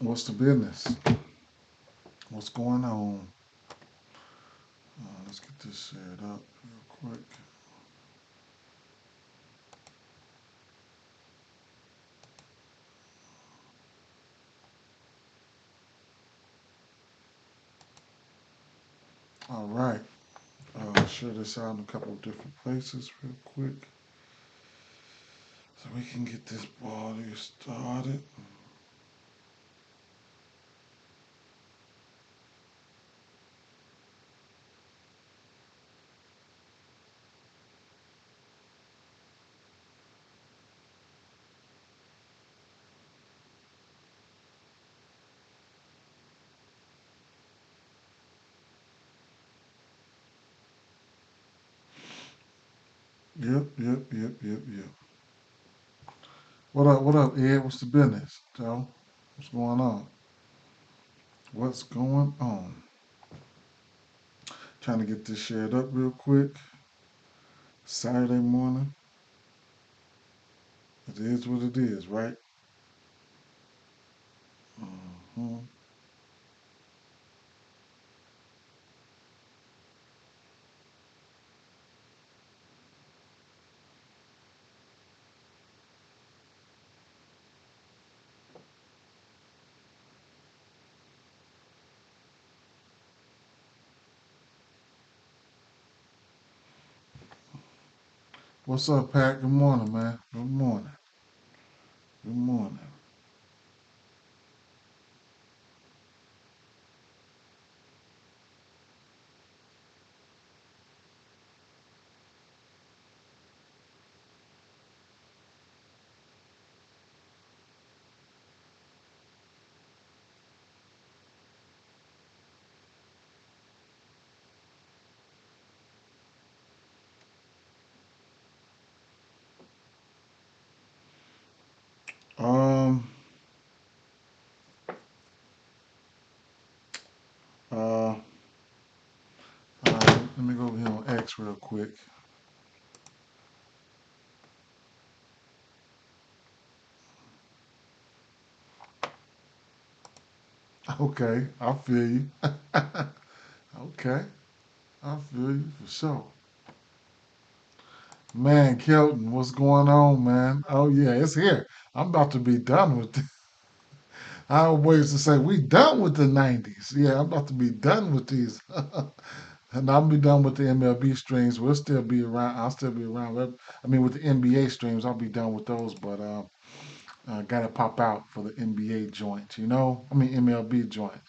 What's the business? What's going on? Let's get this shared up real quick. All right. Share this out in a couple of different places real quick so we can get this party started. Yep. What up, Ed? What's the business, Joe? What's going on? What's going on? Trying to get this shared up real quick. Saturday morning. It is what it is, right? Hmm. What's up, Pat? Good morning, man. Good morning. Good morning. Um. Uh. Let me go over here on X real quick. Okay, I feel you. Okay, I feel you for sure. Man, Kelton, what's going on, man? Oh yeah, it's here. I'm about to be done with it. I always to say we done with the '90s. Yeah, I'm about to be done with these, and I'll be done with the MLB streams. We'll still be around. I'll still be around. I mean, with the NBA streams, I'll be done with those. But gotta pop out for the NBA joint. I mean MLB joint.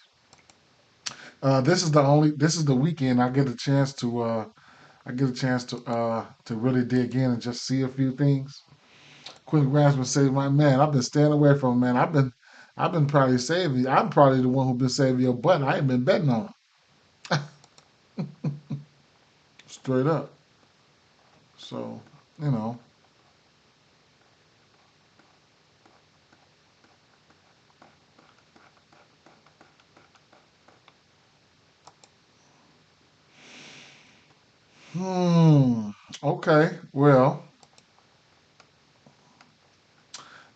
This is the only. This is the weekend I get a chance to. To really dig in and just see a few things. Quentin Grassman said, "My man, I've been staying away from him, man. I've been probably saving. I'm probably the one who's been saving your butt. I ain't been betting on him straight up. So you know, hmm. Okay, well,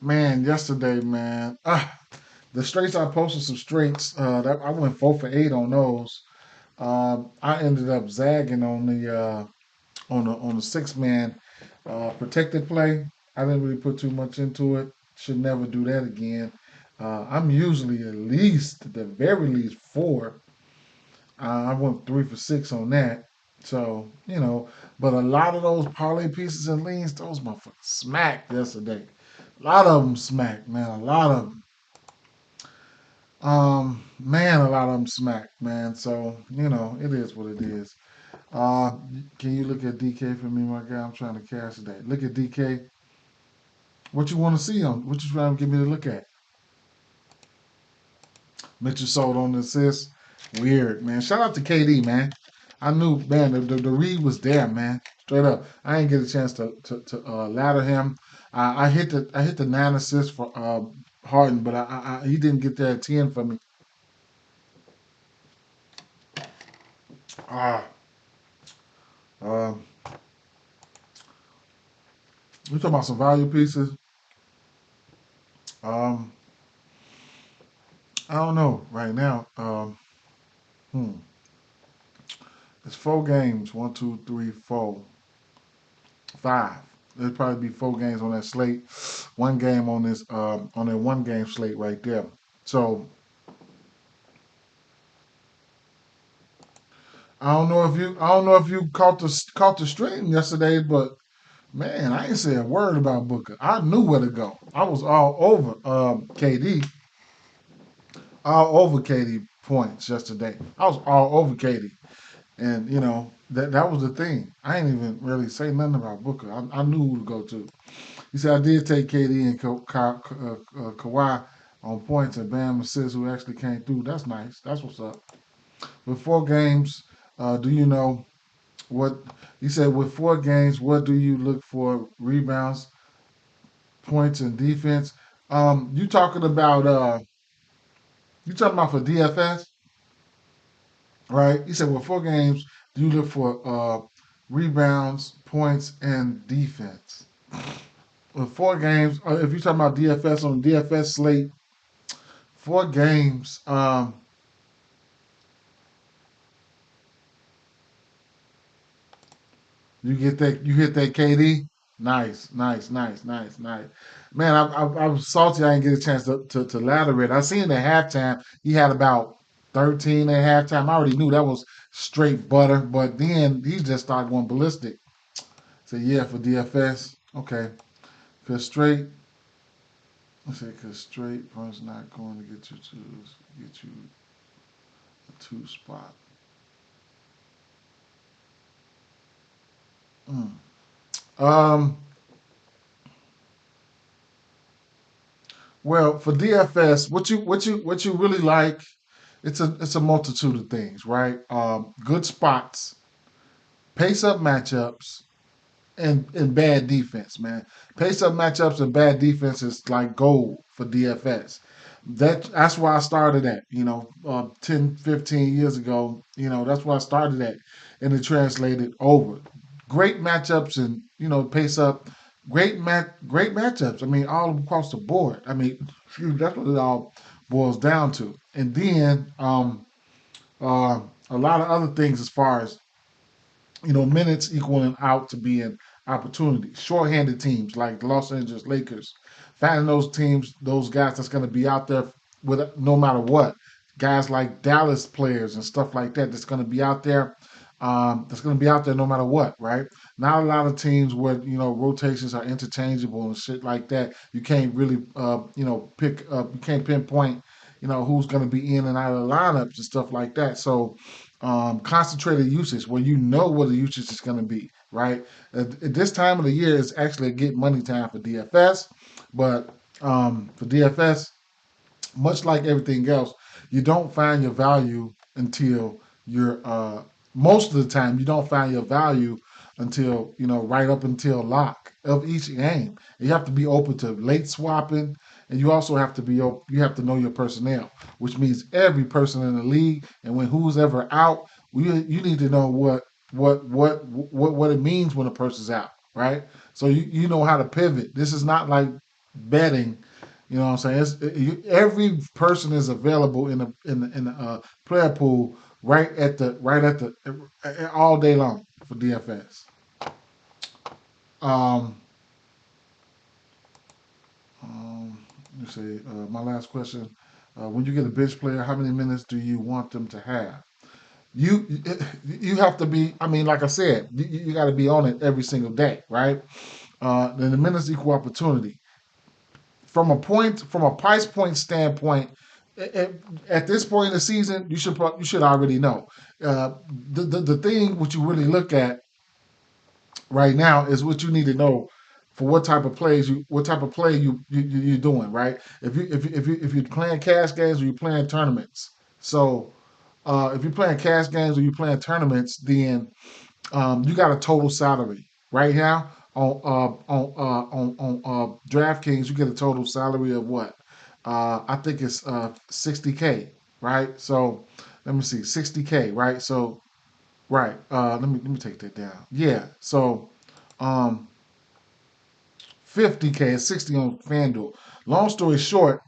man, yesterday, man, the straights I posted some straights. That I went 4 for 8 on those. I ended up zagging on the 6 man protected play. I didn't really put too much into it. Should never do that again. I'm usually at least, at the very least, 4. I went 3 for 6 on that. So, but a lot of those parlay pieces and leans, those motherfuckers smacked yesterday. A lot of them smacked, man. A lot of them. Man, a lot of them smacked, man. So, it is what it is. Uh, can you look at DK for me, my guy? I'm trying to cash that. Look at DK. What you want to see on? What you trying to get me to look at? Mitchell sold on the assist. Weird, man. Shout out to KD, man. I knew, man, the read was there, man. Straight up. I didn't get a chance to ladder him. I hit the 9 assists for Harden, but he didn't get there at 10 for me. Ah, uh, we talking about some value pieces. Um, I don't know right now. Hmm. It's 4 games. One, two, three, four, five. There'll probably be 4 games on that slate. One game on this on that 1 game slate right there. So I don't know if you caught the stream yesterday, but man, I ain't say a word about Booker. I knew where to go. I was all over KD, all over KD points yesterday. I was all over KD. And that was the thing. I ain't even really say nothing about Booker. I knew who to go to. He said I did take KD and Kawhi on points and Bam assists who actually came through. That's nice. That's what's up. With 4 games, do you know what he said? With 4 games, what do you look for? Rebounds, points, and defense. You talking about for DFS, right? He said with 4 games, do you look for rebounds, points, and defense? With 4 games, if you're talking about DFS on DFS slate, 4 games. You get that. You hit that KD. Nice, nice, nice, nice, nice. Man, I was salty. I didn't get a chance to ladder it. I seen at halftime he had about 13 at halftime. I already knew that was straight butter, but then he just started going ballistic. So yeah, for DFS, okay, cause straight. Let's say cause straight punch not going to get you a 2 spot. Mm. Um. Well, for DFS, what you really like, it's a multitude of things, right? Good spots, pace up matchups, and bad defense, man. Pace up matchups and bad defense is like gold for DFS. That's why I started at, 10, 15 years ago. That's why I started at, and it translated over. Great matchups and pace up. Great matchups. I mean, all across the board. I mean, that's what it all boils down to. And then a lot of other things as far as minutes equaling out to being opportunities. Shorthanded teams like the Los Angeles Lakers, finding those teams, those guys that's going to be out there with no matter what. Guys like Dallas players and stuff like that that's going to be out there. That's going to be out there no matter what, right? Not a lot of teams where rotations are interchangeable and shit like that. You can't really pick up. You can't pinpoint who's going to be in and out of the lineups and stuff like that. So concentrated usage where you know what the usage is going to be, right? At this time of the year is actually a get money time for DFS, but for DFS, much like everything else, you don't find your value until you're most of the time you don't find your value until right up until lock of each game. And you have to be open to late swapping, and you also have to you have to know your personnel, which means every person in the league. And when who's ever out, you need to know what it means when a person's out, right? So you know how to pivot. This is not like betting. You know what I'm saying? Every person is available in the player pool right at the all day long for DFS. Um, let me see. My last question: when you get a bench player, how many minutes do you want them to have? You you have to be. I mean, like I said, you got to be on it every single day, right? Then the minutes equal opportunity. From a price point standpoint, at this point in the season, you should already know. Uh, the thing what you really look at right now is what you need to know for what type of play you're doing, right? If you're playing cash games or you're playing tournaments. So if you're playing cash games or you're playing tournaments, then you got a total salary right now on DraftKings. You get a total salary of what? I think it's 60K, right? So let me see, 60K, right? So right, let me take that down. Yeah, so um, 50K is 60 on FanDuel. Long story short,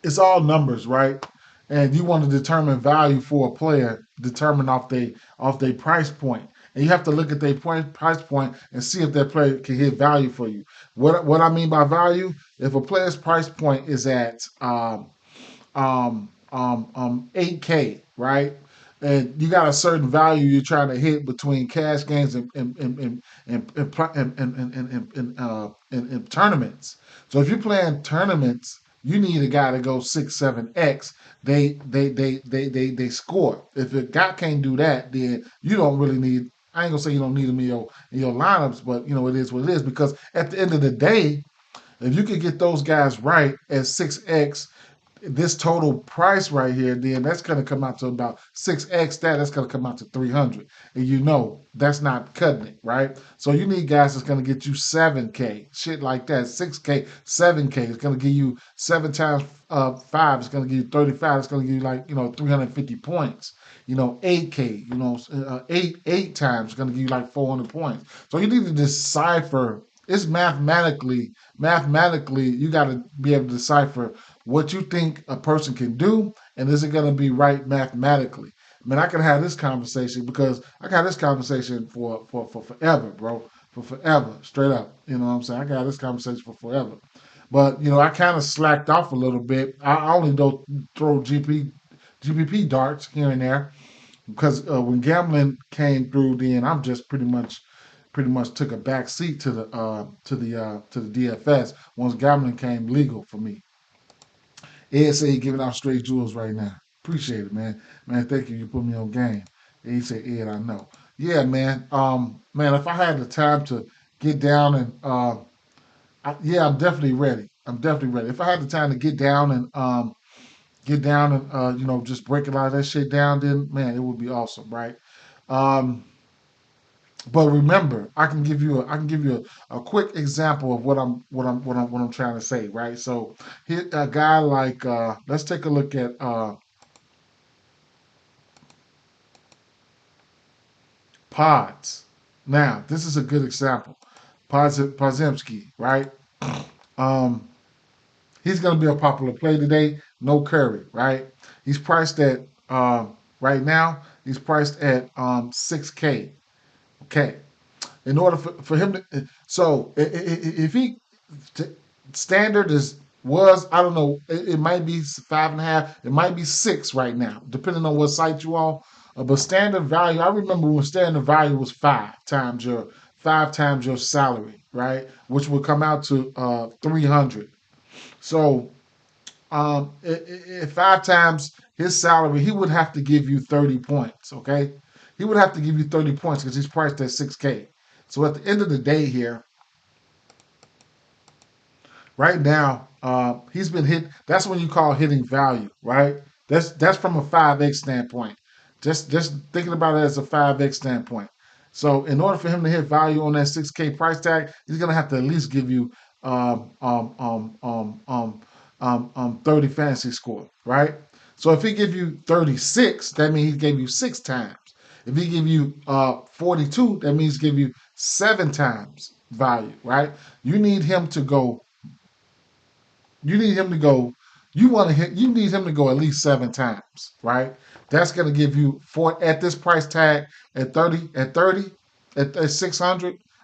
it's all numbers, right? And you want to determine value for a player, determine off they price point. And you have to look at their price point and see if that player can hit value for you. What I mean by value, if a player's price point is at 8K, right? And you got a certain value you're trying to hit between cash games and tournaments. So if you're playing tournaments, you need a guy to go 6, 7x. They score. If a guy can't do that, then you don't really need. I ain't gonna say you don't need him in your lineups, but it is what it is. Because at the end of the day, if you could get those guys right at 6x, this total price right here, then that's going to come out to about 6x that. That's going to come out to 300. And that's not cutting it, right? So you need guys that's going to get you 7K, shit like that. 6K, 7K. It's going to give you 7 times 5. It's going to give you 35. It's going to give you 350 points. 8K, 8 times. It's going to give you 400 points. So you need to decipher. It's mathematically, you got to be able to decipher what you think a person can do, and is it going to be right mathematically? I mean, I can have this conversation because I got this conversation for forever, bro, for forever, straight up. You know what I'm saying? I got this conversation for forever. But I kind of slacked off a little bit. I only don't throw GPP darts here and there because when gambling came through, then I'm just pretty much took a back seat to the DFS once gambling came legal for me. Ed said he giving out straight jewels right now. Appreciate it, man. Man, thank you. You put me on game. He said, Ed, I know. Yeah, man. Man, if I had the time to get down and yeah, I'm definitely ready. I'm definitely ready. If I had the time to get down and just break a lot of that shit down, then man, it would be awesome, right? Um, but remember, I can give you a quick example of what I'm trying to say, right? So here, a guy like let's take a look at Pods. Now, this is a good example. Podzimski, right? Um, he's going to be a popular play today. No Curry, right? He's priced at right now. He's priced at 6K. Okay, in order for him to, so if he standard was, I don't know, it might be 5.5, it might be 6 right now, depending on what site you on. But standard value, I remember when standard value was 5 times your salary, right? Which would come out to 300. So if 5 times his salary, he would have to give you 30 points. Okay, he would have to give you 30 points because he's priced at 6K. So at the end of the day here, right now, he's been hit. That's when you call hitting value, right? That's from a 5x standpoint. Just thinking about it as a 5x standpoint. So in order for him to hit value on that 6K price tag, he's gonna have to at least give you 30 fantasy score, right? So if he give you 36, that means he gave you 6 times. If he give you 42, that means he give you 7 times value, right? You need him to go you need him to go. You want to hit. You need him to go at least 7 times, right? That's going to give you four at this price tag at 600.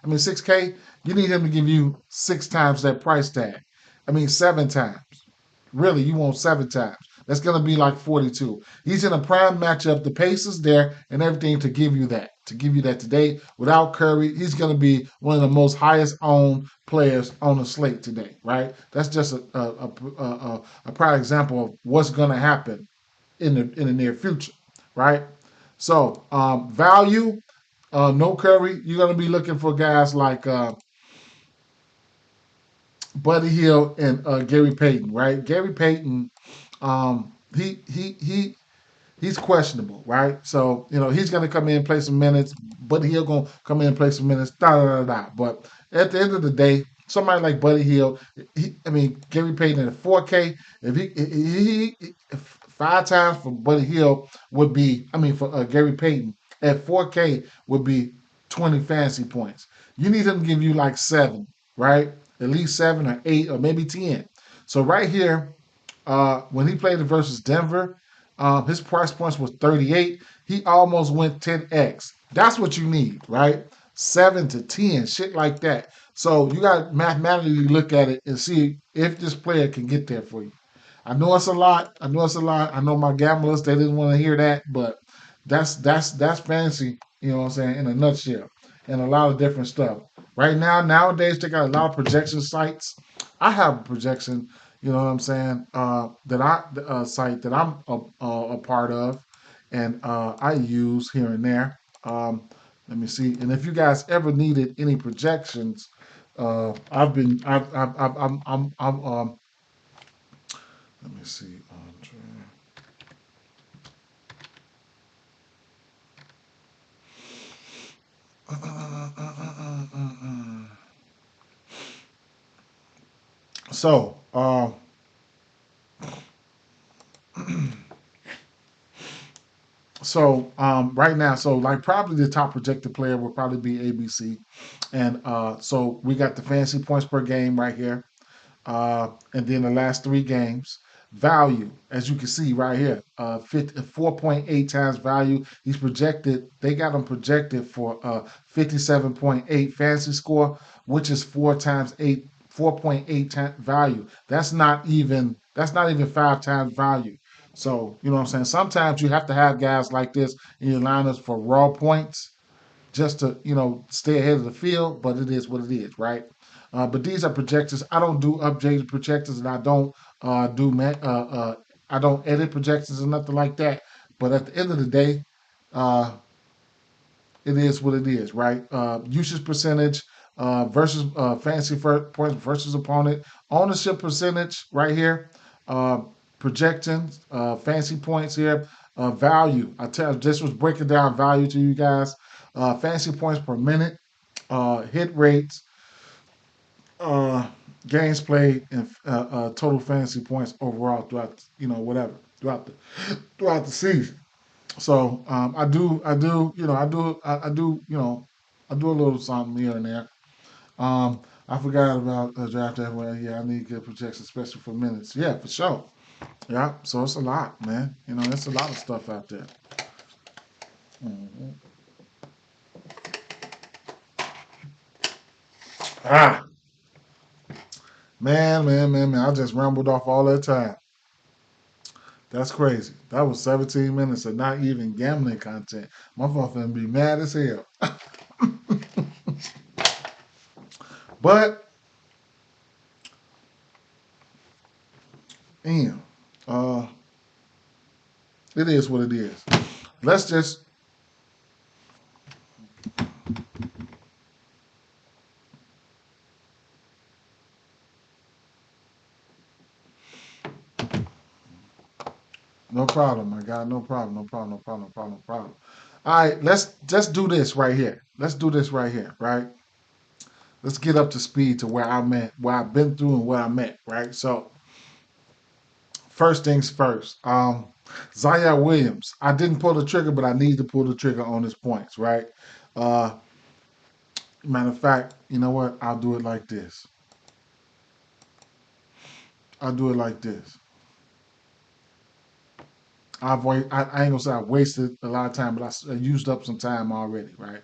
I mean 6K. You need him to give you 6 times that price tag. I mean 7 times. Really, you want 7 times. That's going to be like 42. He's in a prime matchup. The pace is there and everything to give you that. To give you that today. Without Curry, he's going to be one of the most highest owned players on the slate today, right? That's just a prime example of what's going to happen in the near future, right? So value, no Curry. You're going to be looking for guys like Buddy Hield and Gary Payton, right? Gary Payton, he's questionable, right? So he's going to come in and play some minutes, Buddy Hield going to come in and play some minutes, da da da da. But at the end of the day, somebody like Buddy Hield, I mean Gary Payton at 4K, if he 5 times for Buddy Hield would be, I mean for Gary Payton at 4K would be 20 fantasy points. You need him to give you like 7, right? At least 7 or 8 or maybe 10. So right here, When he played it versus Denver, his price points was 38. He almost went 10x. That's what you need, right? 7 to 10, shit like that. So you got to mathematically look at it and see if this player can get there for you. I know it's a lot. I know it's a lot. I know my gamblers they didn't want to hear that, but that's fancy. You know what I'm saying? In a nutshell, and a lot of different stuff. Right now, nowadays they got a lot of projection sites. I have a projection. You know what I'm saying? That I site that I'm a part of, and I use here and there. Um, Let me see. And if you guys ever needed any projections, I've been I'm let me see. So, right now, so like probably the top projected player will probably be ABC, and so we got the fantasy points per game right here. And then the last 3 games. Value, as you can see right here, 4.8 times value. He's projected, they got him projected for 57.8 fantasy score, which is 4.8 times value. That's not even 5 times value. So, you know what I'm saying? Sometimes you have to have guys like this in your lineups for raw points just to stay ahead of the field. But it is what it is, right? But these are projectors. I don't do updated projectors, and I don't I don't edit projections or nothing like that. But at the end of the day, uh, it is what it is, right? Usage percentage versus fantasy points versus opponent. Ownership percentage right here. Uh, Projecting fancy points here. Value. This was breaking down value to you guys. Fancy points per minute. Hit rates. Uh, Games played, and total fantasy points overall throughout whatever throughout the season. So I do a little something here and there. I forgot about the draft that way. Yeah, I need good projection, especially for minutes. Yeah, for sure. Yeah, so it's a lot, man. It's a lot of stuff out there. Mhm. Ah, man. I just rambled off all that time. That's crazy. That was 17 minutes of not even gambling content. My fucking be mad as hell. But, damn, uh, it is what it is. Let's just no problem, my guy. No problem. No problem. No problem. No problem. No problem. All right, let's just do this right here. Let's do this right here, right? Let's get up to speed to where I'm at, where I've been through and where I'm at, right? So, first things first. Zaya Williams. I didn't pull the trigger, but I need to pull the trigger on his points, right? Uh, Matter of fact, you know what? I'll do it like this. I'll do it like this. I ain't gonna say I wasted a lot of time, but I used up some time already, right?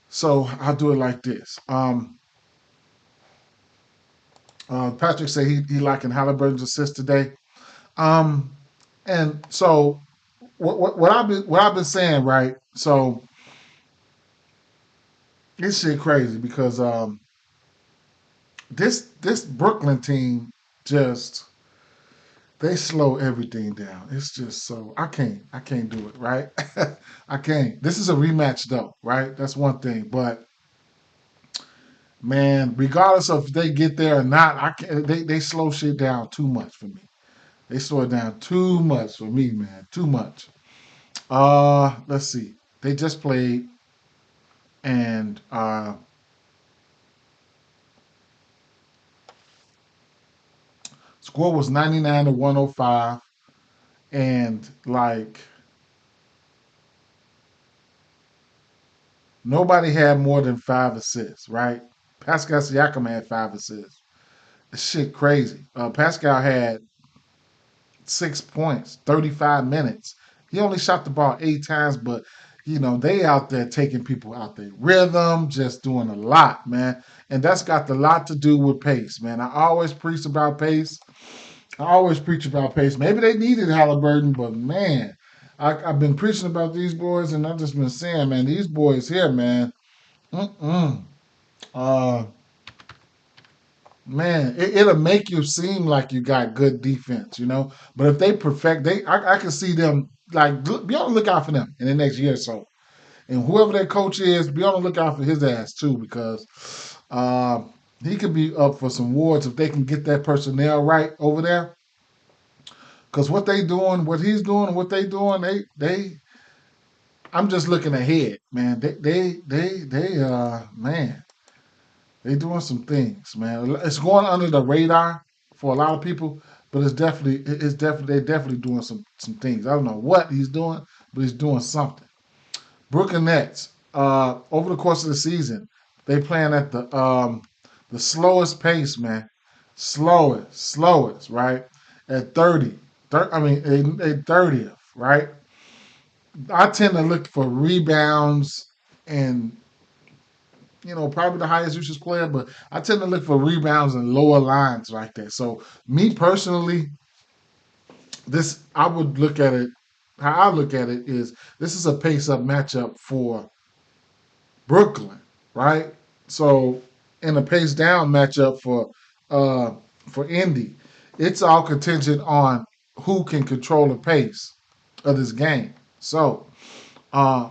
So I'll do it like this. Patrick said he liking Halliburton's assist today. Um, and so what I've been saying, right? So this shit crazy because this Brooklyn team just they slow everything down. It's just so I can't do it, right? I can't. This is a rematch though, right? That's one thing. But man, regardless of if they get there or not, I can't they slow shit down too much for me. They slow it down too much for me, man. Too much. Let's see. They just played and score was 99 to 105 and like nobody had more than 5 assists, right? Pascal Siakam had 5 assists. Shit, crazy. Pascal had 6 points, 35 minutes. He only shot the ball 8 times, but they out there taking people out their rhythm, just doing a lot, man. And that's got a lot to do with pace, man. I always preach about pace. I always preach about pace. Maybe they needed Halliburton, but man, I've been preaching about these boys, and I've just been saying, man, these boys here, man. Mm-mm. Uh, Man, it'll make you seem like you got good defense. But if they perfect, I can see them like be on the lookout for them in the next year or so. And whoever their coach is, be on the lookout for his ass too, because uh, he could be up for some awards if they can get that personnel right over there. Because what they doing, what he's doing, what they doing, I'm just looking ahead, man. Man, they doing some things, man. It's going under the radar for a lot of people, but they're definitely doing some things. I don't know what he's doing, but he's doing something. Brooklyn Nets, over the course of the season, they playing at the slowest pace, man. Slowest, right? At 30. I mean, at 30th, right? I tend to look for rebounds and probably the highest usage player, but I tend to look for rebounds and lower lines like that. So me personally, this I would look at it. How I look at it is this is a pace up matchup for Brooklyn, right? So in a pace down matchup uh for Indy, it's all contingent on who can control the pace of this game. So uh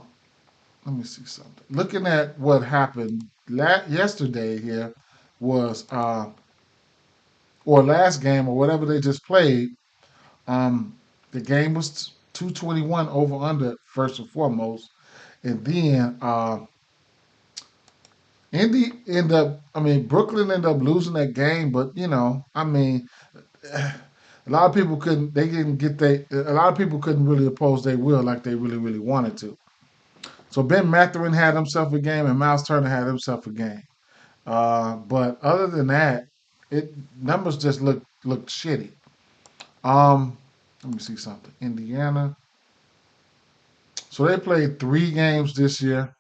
let me see something. Looking at what happened yesterday here was or last game or whatever they just played. Um, the game was 221 over under first and foremost, and then Indy ended up. I mean, Brooklyn ended up losing that game, but I mean, a lot of people couldn't. They didn't get they. A lot of people couldn't really oppose their will like they really really wanted to. So Ben Mathurin had himself a game, and Miles Turner had himself a game. But other than that, it numbers just looked shitty. Um, Let me see something. Indiana. So they played 3 games this year.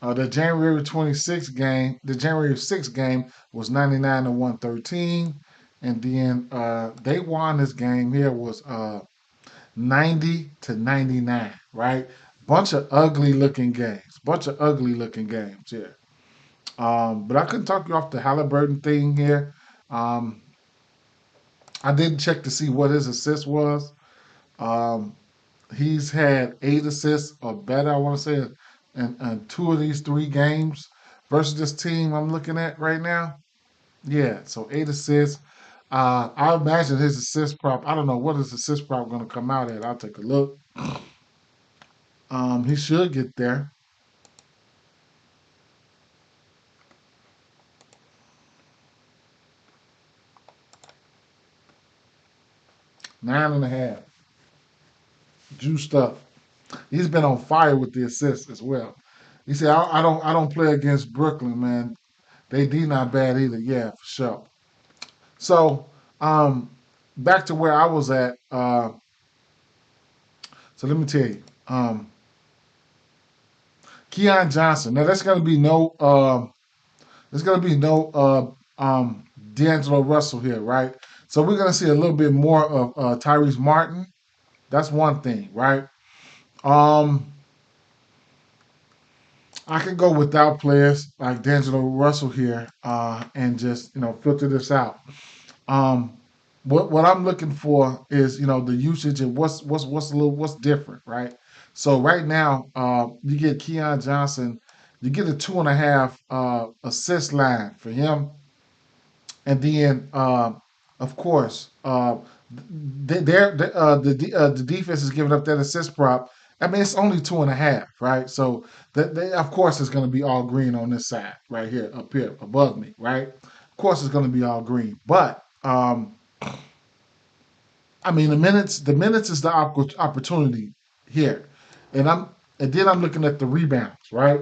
The January 6th game was 99 to 113. And then they won this game here was 90 to 99, right? Bunch of ugly looking games. Bunch of ugly looking games here. But I couldn't talk you off the Halliburton thing here. Um, I didn't check to see what his assist was. Um, he's had 8 assists or better, I want to say, in 2 of these 3 games versus this team I'm looking at right now. Yeah, so 8 assists. I imagine his assist prop. I don't know what his assist prop going to come out at. I'll take a look. He should get there. 9.5. Juiced up. He's been on fire with the assists as well. He said, I don't play against Brooklyn, man. They D not bad either. Yeah, for sure. So, um, back to where I was at. So let me tell you, Keon Johnson. Now there's gonna be no D'Angelo Russell here, right? So we're gonna see a little bit more of Tyrese Martin. That's one thing, right? Um, I can go without players like D'Angelo Russell here, and just filter this out. Um, what I'm looking for is the usage and what's different, right? So right now, you get Keon Johnson, you get a 2.5 assist line for him, and then of course the defense is giving up that assist prop. I mean, it's only 2.5, right? So they of course it's going to be all green on this side right here, up here above me, right? Of course it's going to be all green, but I mean, the minutes is the opportunity here, and then I'm looking at the rebounds, right?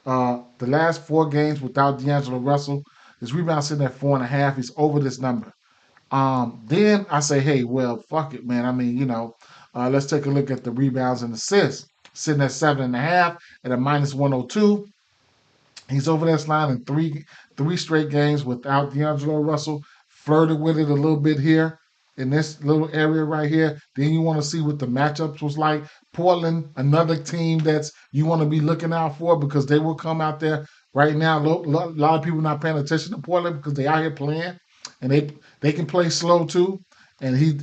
The last 4 games without D'Angelo Russell, His rebound sitting at 4.5. He's over this number. Then I say, hey, well, fuck it, man. I mean, let's take a look at the rebounds and assists. Sitting at 7.5 at a -102. He's over that line in three straight games without D'Angelo Russell. Flirted with it a little bit here in this little area right here. Then you want to see what the matchups was like. Portland, another team that's you want to be looking out for because they will come out there right now. A lot of people not paying attention to Portland because they out here playing and they can play slow too. And he,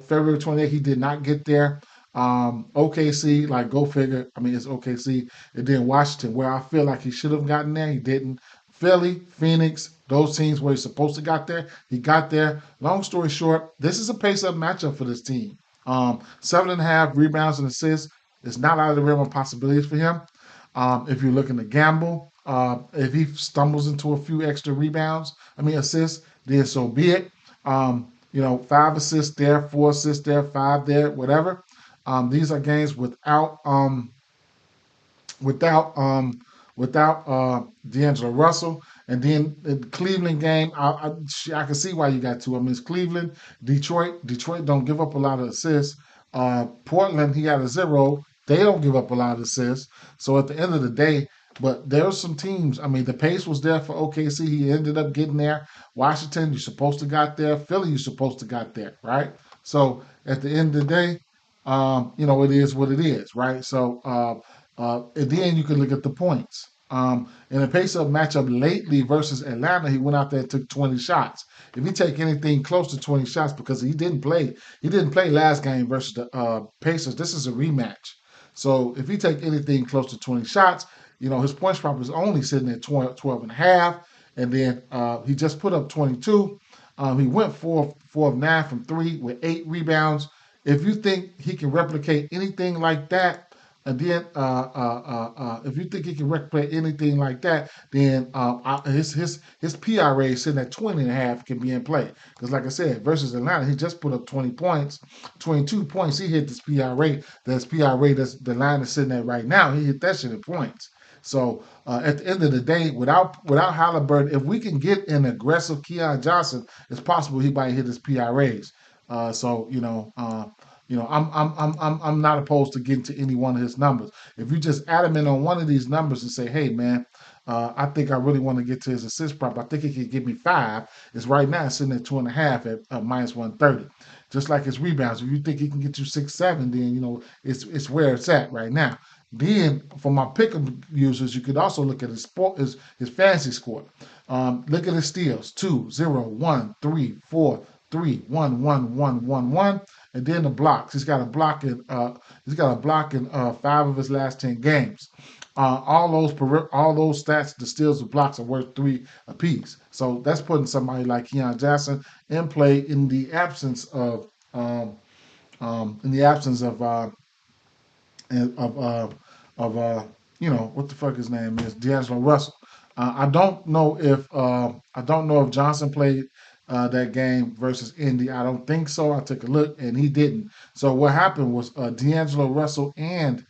February 28th, he did not get there. OKC, like go figure. I mean, it's OKC. And then Washington, where I feel like he should have gotten there, he didn't. Philly, Phoenix, those teams where he's supposed to got there, he got there. Long story short, this is a pace-up matchup for this team. 7.5 rebounds and assists is not out of the realm of possibilities for him. If you're looking to gamble, if he stumbles into a few extra assists, then so be it. 5 assists there, 4 assists there, 5 there, whatever. These are games without D'Angelo Russell. And then the Cleveland game, I can see why you got two. I mean, it's Cleveland, Detroit. Detroit don't give up a lot of assists. Portland, he had a 0. They don't give up a lot of assists. So at the end of the day, but there's some teams. I mean, the pace was there for OKC. He ended up getting there. Washington, you're supposed to got there. Philly, you're supposed to got there, right? So at the end of the day, it is what it is, right? So and then you can look at the points. In a pace-up matchup lately versus Atlanta, he went out there and took 20 shots. If he take anything close to 20 shots, because he didn't play last game versus the Pacers. This is a rematch. So if he take anything close to 20 shots, his points prop is only sitting at 12.5, and then he just put up 22. He went 4 of 9 from 3 with 8 rebounds. If you think he can replicate anything like that, and then if you think he can replicate anything like that, then his PRA is sitting at 20.5 can be in play. Because like I said, versus Atlanta, he just put up 20 points, 22 points. He hit this PRA. That's the line is sitting at right now. He hit that shit in points. So at the end of the day, without Halliburton, if we can get an aggressive Keon Johnson, it's possible he might hit his PRAs. I'm not opposed to getting to any one of his numbers. If you just adamant on one of these numbers and say, hey man, I think I really want to get to his assist prop. I think he could give me 5. It's right now sitting at 2.5 at -130. Just like his rebounds. If you think he can get you 6, 7, then it's where it's at right now. Then for my pickup users, you could also look at his fantasy score. Look at his steals: 2, 0, 1, 3, 4, 3, 1, 1, 1, 1, 1, and then the blocks. He's got a block in 5 of his last 10 games. All those stats, the steals and blocks, are worth 3 apiece. So that's putting somebody like Keon Johnson in play in the absence of what the fuck his name is, D'Angelo Russell. I don't know if Johnson played that game versus Indy. I don't think so. I took a look and he didn't. So what happened was D'Angelo Russell Cam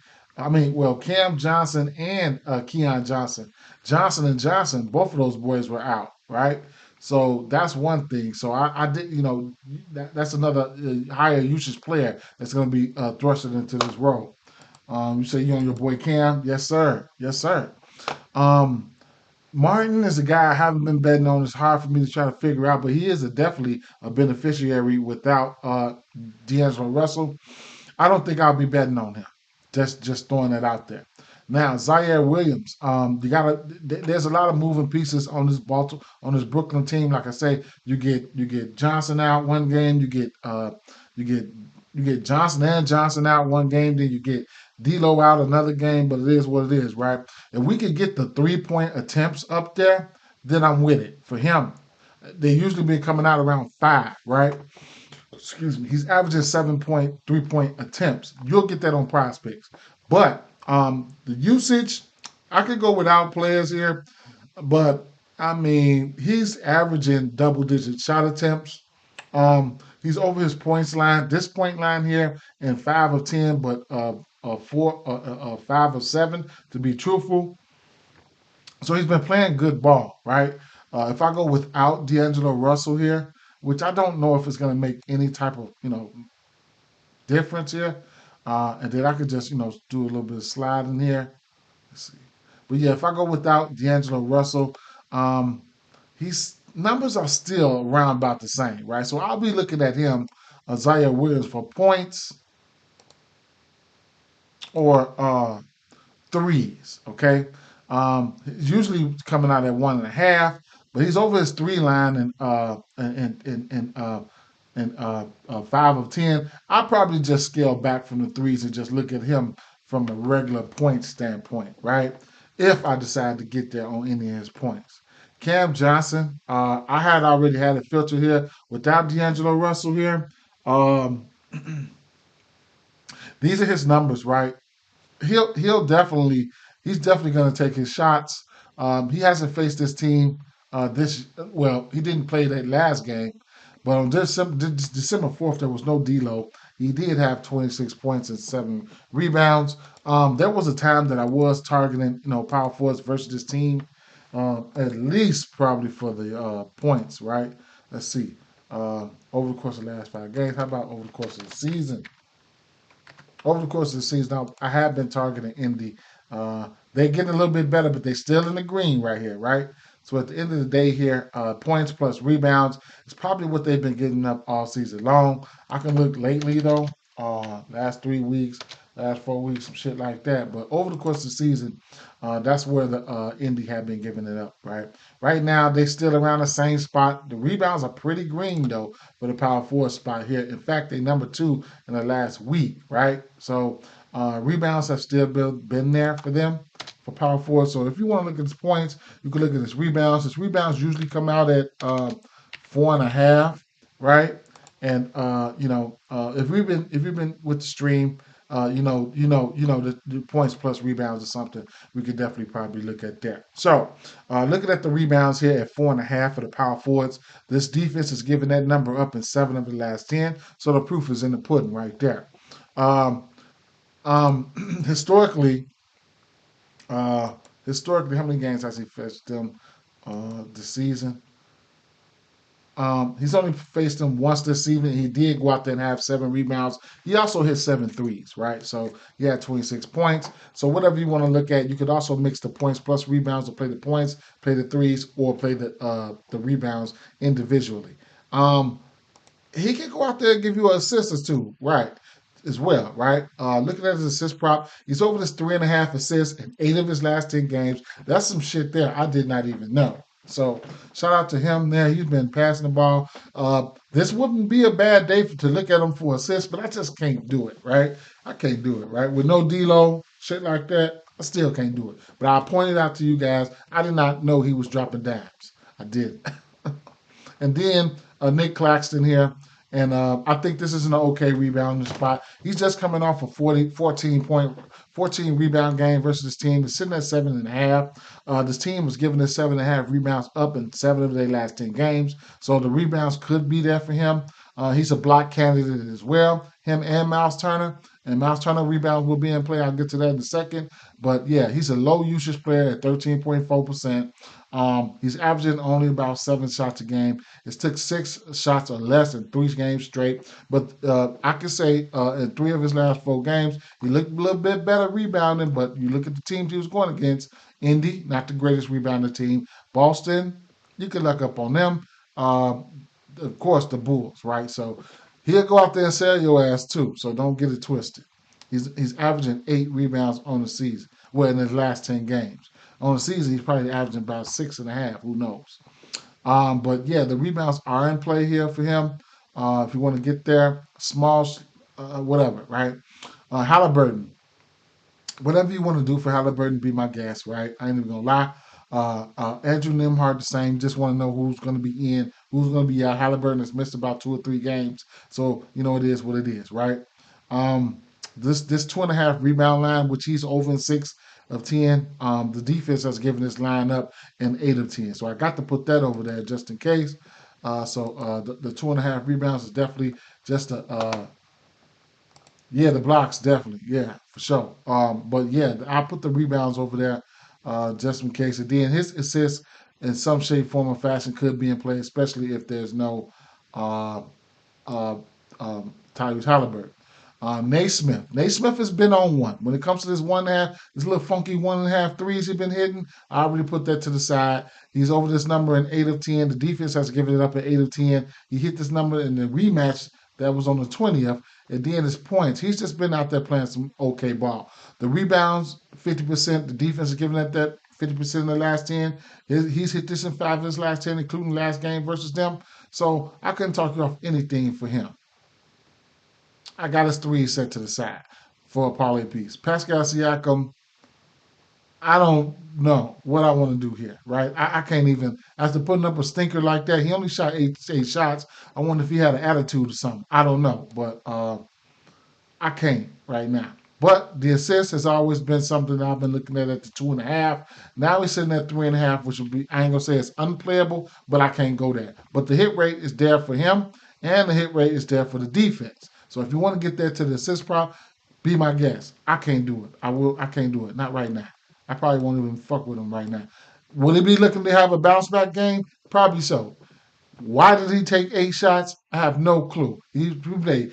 Johnson and Keon Johnson. Johnson and Johnson, both of those boys were out, right? So that's one thing. So I did, that's another higher usage player that's going to be thrusted into this role. You say you on your boy Cam? Yes, sir. Yes, sir. Martin is a guy I haven't been betting on. It's hard for me to try to figure out, but he is definitely a beneficiary without D'Angelo Russell. I don't think I'll be betting on him. Just throwing that out there. Now, Zaire Williams, there's a lot of moving pieces on this Brooklyn team. Like I say, you get Johnson out one game, you get Johnson and Johnson out one game, then you get D'Lo out another game, but it is what it is, right? If we could get the 3-point attempts up there, then I'm with it. For him, they usually been coming out around 5, right? Excuse me. He's averaging 7-point 3-point attempts. You'll get that on Prospects. But the usage, I could go without players here, but I mean, he's averaging double-digit shot attempts. He's over his points line, this point line here, and 5 of 10, but 5 of 7 to be truthful. So he's been playing good ball, right? If I go without D'Angelo Russell here, which I don't know if it's going to make any type of difference here, and then I could just do a little bit of sliding here. Let's see. But yeah, if I go without D'Angelo Russell, um, he's numbers are still around about the same, right? So I'll be looking at him, Isaiah Williams, for points or threes. Okay, he's usually coming out at 1.5, but he's over his three line and 5 of 10. I probably just scale back from the threes and just look at him from a regular point standpoint, right? If I decide to get there on any of his points. Cam Johnson, I had already had a filter here without D'Angelo Russell here. Um, these are his numbers, right? He'll definitely he's definitely going to take his shots. He hasn't faced this team this well. He didn't play that last game, but on December 4th there was no D'Lo. He did have 26 points and 7 rebounds. There was a time that I was targeting power forwards versus this team, at least probably for the points. Right? Let's see. Over the course of the last 5 games, how about over the course of the season? Over the course of the season, now I have been targeting Indy. They're getting a little bit better, but they're still in the green right here, right? So at the end of the day here, points plus rebounds is probably what they've been getting up all season long. I can look lately though, last 3 weeks, last 4 weeks, some shit like that. But over the course of the season, that's where the Indy have been giving it up, right? Right now, they still around the same spot. The rebounds are pretty green though for the power forward spot here. In fact, they number 2 in the last week, right? So rebounds have still been there for them for power forward. So if you want to look at his points, you can look at his rebounds. His rebounds usually come out at 4.5, right? And if you've been with the stream, the points plus rebounds or something, we could definitely probably look at that. So looking at the rebounds here at 4.5 for the power forwards, this defense is giving that number up in 7 of the last 10. So the proof is in the pudding right there. Um, historically, uh, historically, how many games has he fetched them this season? He's only faced them once this season. He did go out there and have 7 rebounds. He also hit 7 threes, right? So he had 26 points. So whatever you want to look at, you could also mix the points plus rebounds or play the points, play the threes, or play the rebounds individually. Um, he can go out there and give you an assist or two, right? As well, right? Looking at his assist prop, he's over this 3.5 assists in 8 of his last 10 games. That's some shit there I did not even know. So shout out to him there. He's been passing the ball. This wouldn't be a bad day to look at him for assists, but I just can't do it, right? I can't do it, right? With no D'Lo, shit like that, I still can't do it. But I pointed out to you guys, I did not know he was dropping dimes. I did. And then Nick Claxton here. And I think this is an okay rebounding spot. He's just coming off a 14 rebound game versus this team. It's sitting at 7.5. This team was giving this 7.5 rebounds up in 7 of their last 10 games. So the rebounds could be there for him. He's a block candidate as well. Him and Miles Turner. And Miles Turner rebounds will be in play. I'll get to that in a second. But yeah, he's a low usage player at 13.4%. He's averaging only about 7 shots a game. It took 6 shots or less in 3 games straight. But I can say in 3 of his last 4 games, he looked a little bit better rebounding. But you look at the teams he was going against. Indy, not the greatest rebounder team. Boston, you can look up on them. Of course, the Bulls, right? So he'll go out there and sell your ass too. So don't get it twisted. He's averaging 8 rebounds on the season. Well, in his last 10 games. On the season, he's probably averaging about 6.5. Who knows? But yeah, the rebounds are in play here for him. If you want to get there, small, whatever, right? Halliburton, whatever you want to do for Halliburton, be my guest, right? I ain't even gonna lie. Andrew Nimhart the same. Just want to know who's going to be in, who's going to be out. Halliburton has missed about 2 or 3 games, so it is what it is, right? This 2.5 rebound line, which he's over in 6 of 10. The defense has given this line up in 8 of 10, so I got to put that over there just in case. The 2.5 rebounds is definitely just a yeah, the blocks definitely. Yeah, for sure. But yeah, I put the rebounds over there just in case. And then his assists, in some shape, form, or fashion could be in play, especially if there's no uh, uh, Tyrese Halliburton. Naismith. Naismith has been on one. When it comes to this 1.5, this little funky 1.5 threes he's been hitting, I already put that to the side. He's over this number in 8 of 10. The defense has given it up at 8 of 10. He hit this number in the rematch that was on the 20th. And then his points. He's just been out there playing some okay ball. The rebounds, 50%. The defense is giving up that 50% in the last 10. He's hit this in 5 of his last 10, including last game versus them. So I couldn't talk you off anything for him. I got his three set to the side for a parlay piece. Pascal Siakam, I don't know what I want to do here, right? I can't even, after putting up a stinker like that, he only shot eight shots. I wonder if he had an attitude or something. I don't know, but I can't right now. But the assist has always been something that I've been looking at the 2.5. Now he's sitting at 3.5, which would be, I ain't gonna say it's unplayable, but I can't go there. But the hit rate is there for him, and the hit rate is there for the defense. So if you want to get there to the assist prop, be my guest. I can't do it. I can't do it. Not right now. I probably won't even fuck with him right now. Will he be looking to have a bounce back game? Probably so. Why did he take 8 shots? I have no clue. He played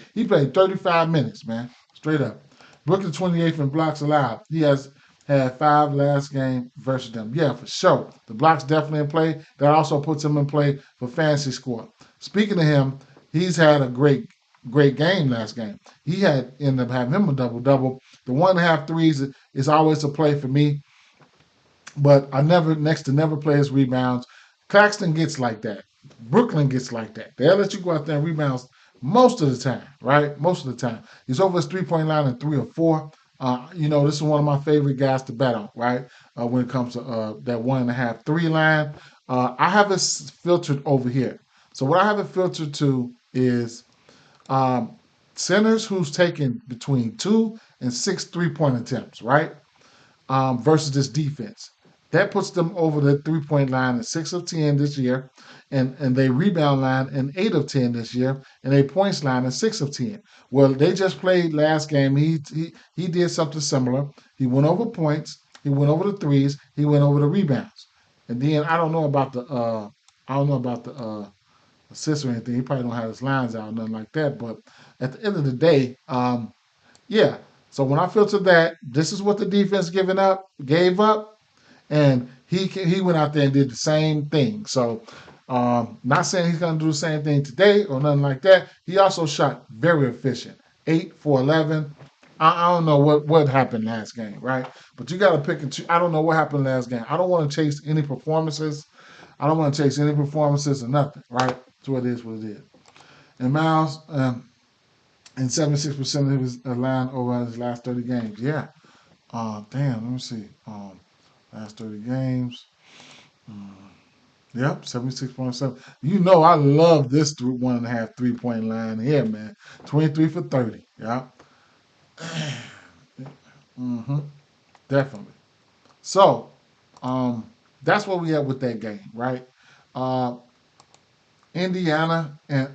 35 minutes, man. Straight up. Brooklyn 28th in blocks allowed. He has had 5 last game versus them. Yeah, for sure. The blocks definitely in play. That also puts him in play for fantasy score. Speaking of him, he's had a great game last game. He had ended up having him a double-double. The 1.5 threes is always a play for me, but I next to never play his rebounds. Claxton gets like that. Brooklyn gets like that. They'll let you go out there and rebound most of the time, right? Most of the time. He's over his 3-point line in 3 or 4. This is one of my favorite guys to bet on, right? When it comes to that 1.5 3 line. I have it filtered over here. So what I have it filtered to is centers who's taken between 2 and 6 3-point attempts, right? Versus this defense. That puts them over the 3-point line at 6 of 10 this year, and they rebound line in 8 of 10 this year, and they points line in 6 of 10. Well, they just played last game. He did something similar. He went over points. He went over the threes. He went over the rebounds. And then I don't know about the assists or anything. He probably don't have his lines out, nothing like that. But at the end of the day, yeah. So when I filtered that, this is what the defense gave up, and he went out there and did the same thing. So not saying he's going to do the same thing today or nothing like that. He also shot very efficient, 8 for 11. I don't know what happened last game, right? But you got to pick and choose. I don't know what happened last game. I don't want to chase any performances. I don't want to chase any performances or nothing, right? That's what it is. What it is. And Miles, and 76% of his line over his last 30 games. Yeah. Damn, let me see. Last 30 games. Yep, 76.7. You know I love this 1.5 3-point line here, man. 23 for 30. Yep. Mm-hmm. Definitely. So, that's what we have with that game, right? Indiana and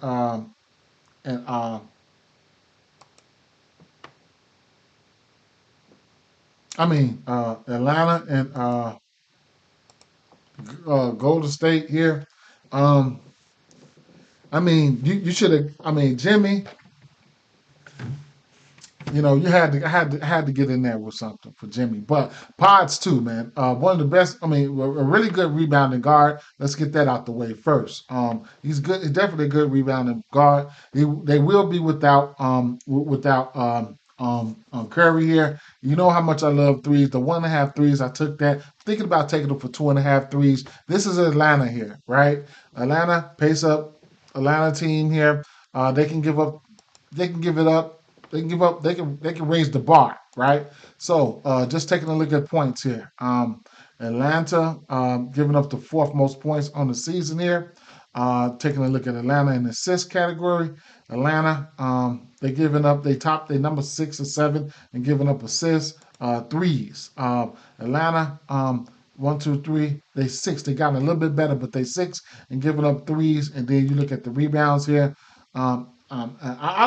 Atlanta and Golden State here. Um, you should have. Jimmy. You had to get in there with something for Jimmy. But Pods too, man. One of the best. A really good rebounding guard. Let's get that out the way first. He's good. He's definitely a good rebounding guard. They will be without Curry here. You know how much I love threes. The 1.5 threes, I took that. Thinking about taking them for 2.5 threes. This is Atlanta here, right? Atlanta pace up. Atlanta team here. They can give up. They can give it up. They can give up. They can raise the bar, right? So just taking a look at points here. Atlanta giving up the 4th most points on the season here. Taking a look at Atlanta in the assist category. Atlanta, they number 6 or 7 and giving up assists, threes. Atlanta, 1, 2, 3, they 6. They got a little bit better, but they 6 and giving up threes. And then you look at the rebounds here. I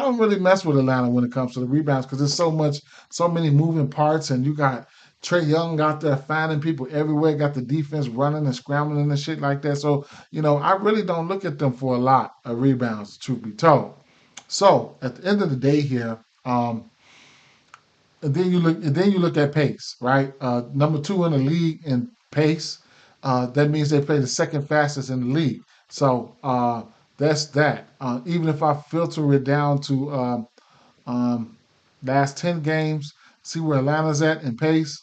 don't really mess with Atlanta when it comes to the rebounds because there's so many moving parts, and you got Trey Young out there finding people everywhere, got the defense running and scrambling and shit like that. So, I really don't look at them for a lot of rebounds, truth be told. So at the end of the day here, and then you look at pace, right? Number two in the league in pace. That means they play the second fastest in the league. So that's that. Even if I filter it down to um, last 10 games, see where Atlanta's at in pace.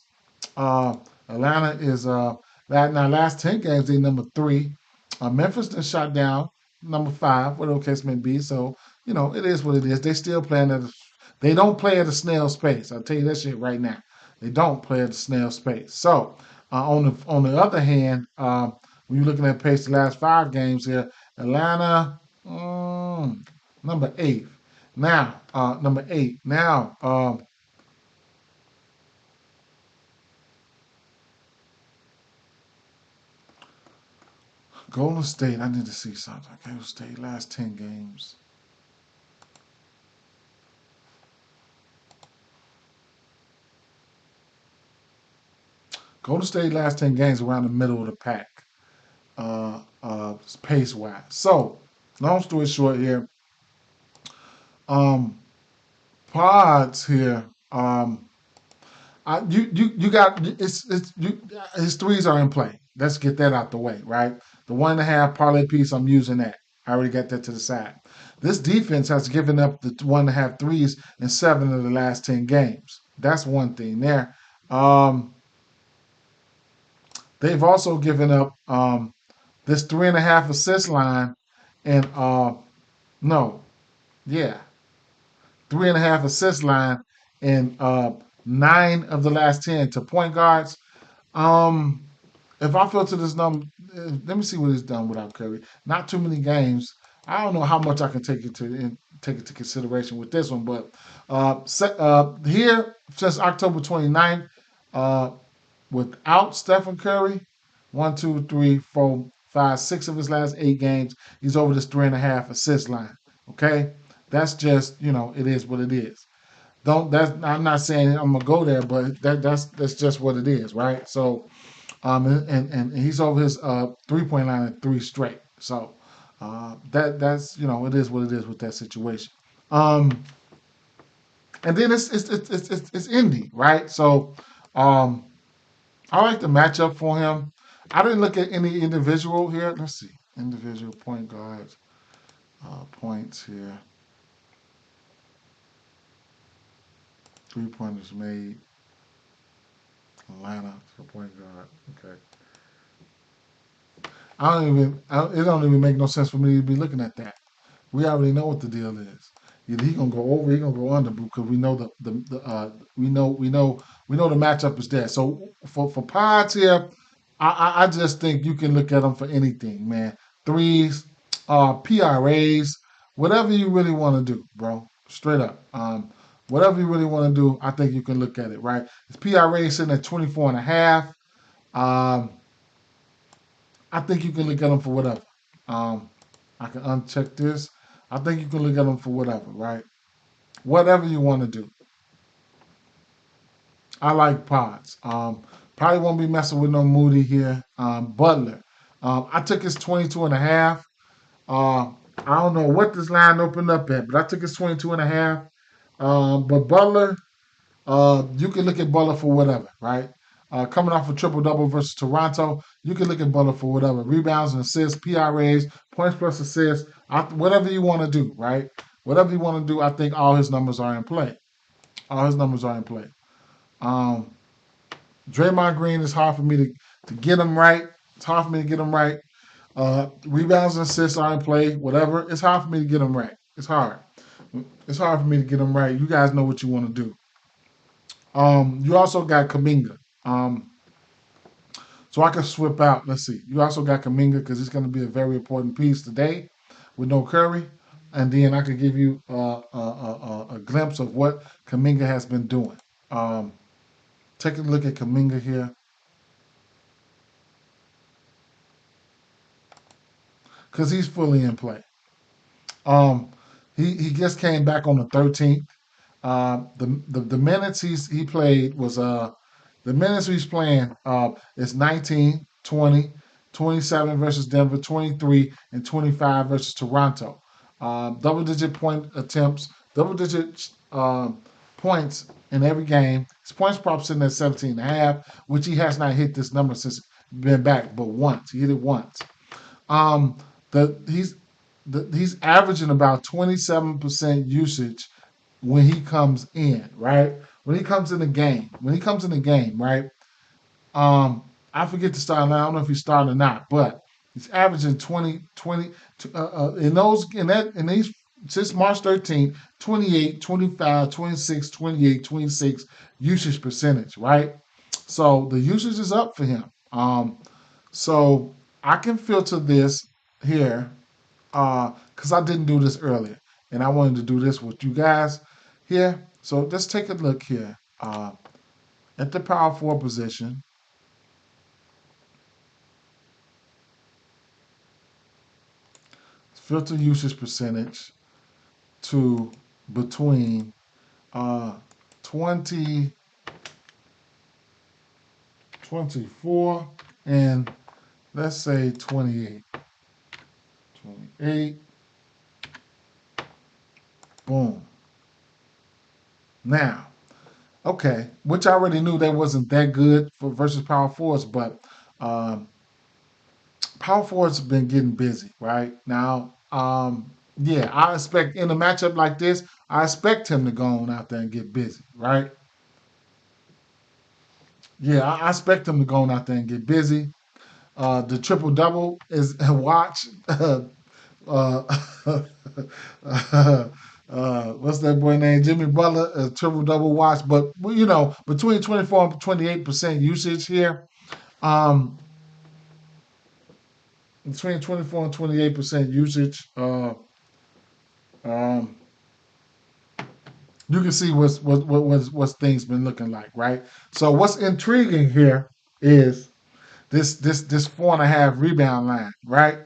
Uh, Atlanta is now last 10 games they number three. Memphis then shot down number five, whatever the case may be. So it is what it is. They still playing they don't play at a snail's pace. I'll tell you that shit right now. They don't play at a snail's pace. So on the other hand, when you're looking at pace the last 5 games here, Atlanta number eight. Now number eight. Now Golden State, I need to see something. Golden State, last 10 games. Golden State, last 10 games around the middle of the pack, pace wise. So, long story short here, um, pods here, you got his threes are in play. Let's get that out the way, right? The 1.5 parlay piece, I'm using that. I already got that to the side. This defense has given up the 1.5 threes in 7 of the last 10 games. That's one thing there. Um, they've also given up this 3.5 assist line, and no, yeah, 3.5 assist line in 9 of the last 10 to point guards. Um, if I filter this number, let me see what he's done without Curry. Not too many games. I don't know how much I can take it to consideration with this one, but here since October 29th, uh, without Stephen Curry, one, two, three, four, five, 6 of his last 8 games, he's over this 3.5 assist line. Okay, that's just it is what it is. Don't that's I'm not saying I'm gonna go there, but that's just what it is, right? So and he's over his 3 point line at three straight. So that's it is what it is with that situation. Um, and then it's Indy, right? So um, I like the matchup for him. I didn't look at any individual here. Let's see, individual point guards points here. 3 pointers made. Atlanta for point guard. Okay. It don't even make no sense for me to be looking at that. We already know what the deal is. Either he gonna go over, he gonna go under because we know we know the matchup is there. So for pods here, I just think you can look at them for anything, man. Threes, PRAs, whatever you really want to do, bro. Straight up. Whatever you really want to do, I think you can look at it, right? His PRA is sitting at 24 and a half. Um, I think you can look at them for whatever. Um, I can uncheck this. I think you can look at them for whatever, right? Whatever you want to do. I like pods. Probably won't be messing with no Moody here. Butler. I took his 22 and a half. I don't know what this line opened up at, but I took his 22 and a half. But Butler, you can look at Butler for whatever, right? Coming off a triple double versus Toronto, you can look at Butler for whatever. Rebounds and assists, PRAs, points plus assists, whatever you want to do, right? Whatever you want to do, I think all his numbers are in play. All his numbers are in play. Um, Draymond Green is hard for me to get him right. It's hard for me to get him right. Rebounds and assists are in play. Whatever. It's hard for me to get him right. It's hard. It's hard for me to get him right. You guys know what you want to do. You also got Kaminga. So I can swip out. Let's see. You also got Kaminga because it's going to be a very important piece today with no Curry. And then I could give you a glimpse of what Kaminga has been doing. Um, Take a look at Kaminga here because he's fully in play. Um, he just came back on the 13th. The minutes he played was The minutes he's playing is 19, 20, 27 versus Denver, 23, and 25 versus Toronto. Double-digit point attempts, double-digit points in every game. His points prop sitting at 17.5, which he has not hit this number since been back but once. He hit it once. Um, the he's averaging about 27% usage when he comes in, right? When he comes in the game, right? Um, I forget the starting line. I don't know if he's starting or not, but he's averaging 20 in these since March 13th, 28, 25, 26, 28, 26 usage percentage, right? So the usage is up for him. So I can filter this here because I didn't do this earlier, and I wanted to do this with you guys here. So let's take a look here at the power forward position. Filter usage percentage to between uh, 20, 24 and let's say 28. 28. Boom. Now, okay, which I already knew that wasn't that good for versus power forwards, but um, power forwards have been getting busy right now. Yeah, I expect in a matchup like this, I expect him to go on out there and get busy, right? Yeah, I expect him to go on out there and get busy. The triple double is watch. Uh, what's that boy name? Jimmy Butler, triple double watch. But between 24 and 28% usage here. Um, between 24 and 28% usage. Um, you can see what's things been looking like, right? So what's intriguing here is this 4.5 rebound line, right?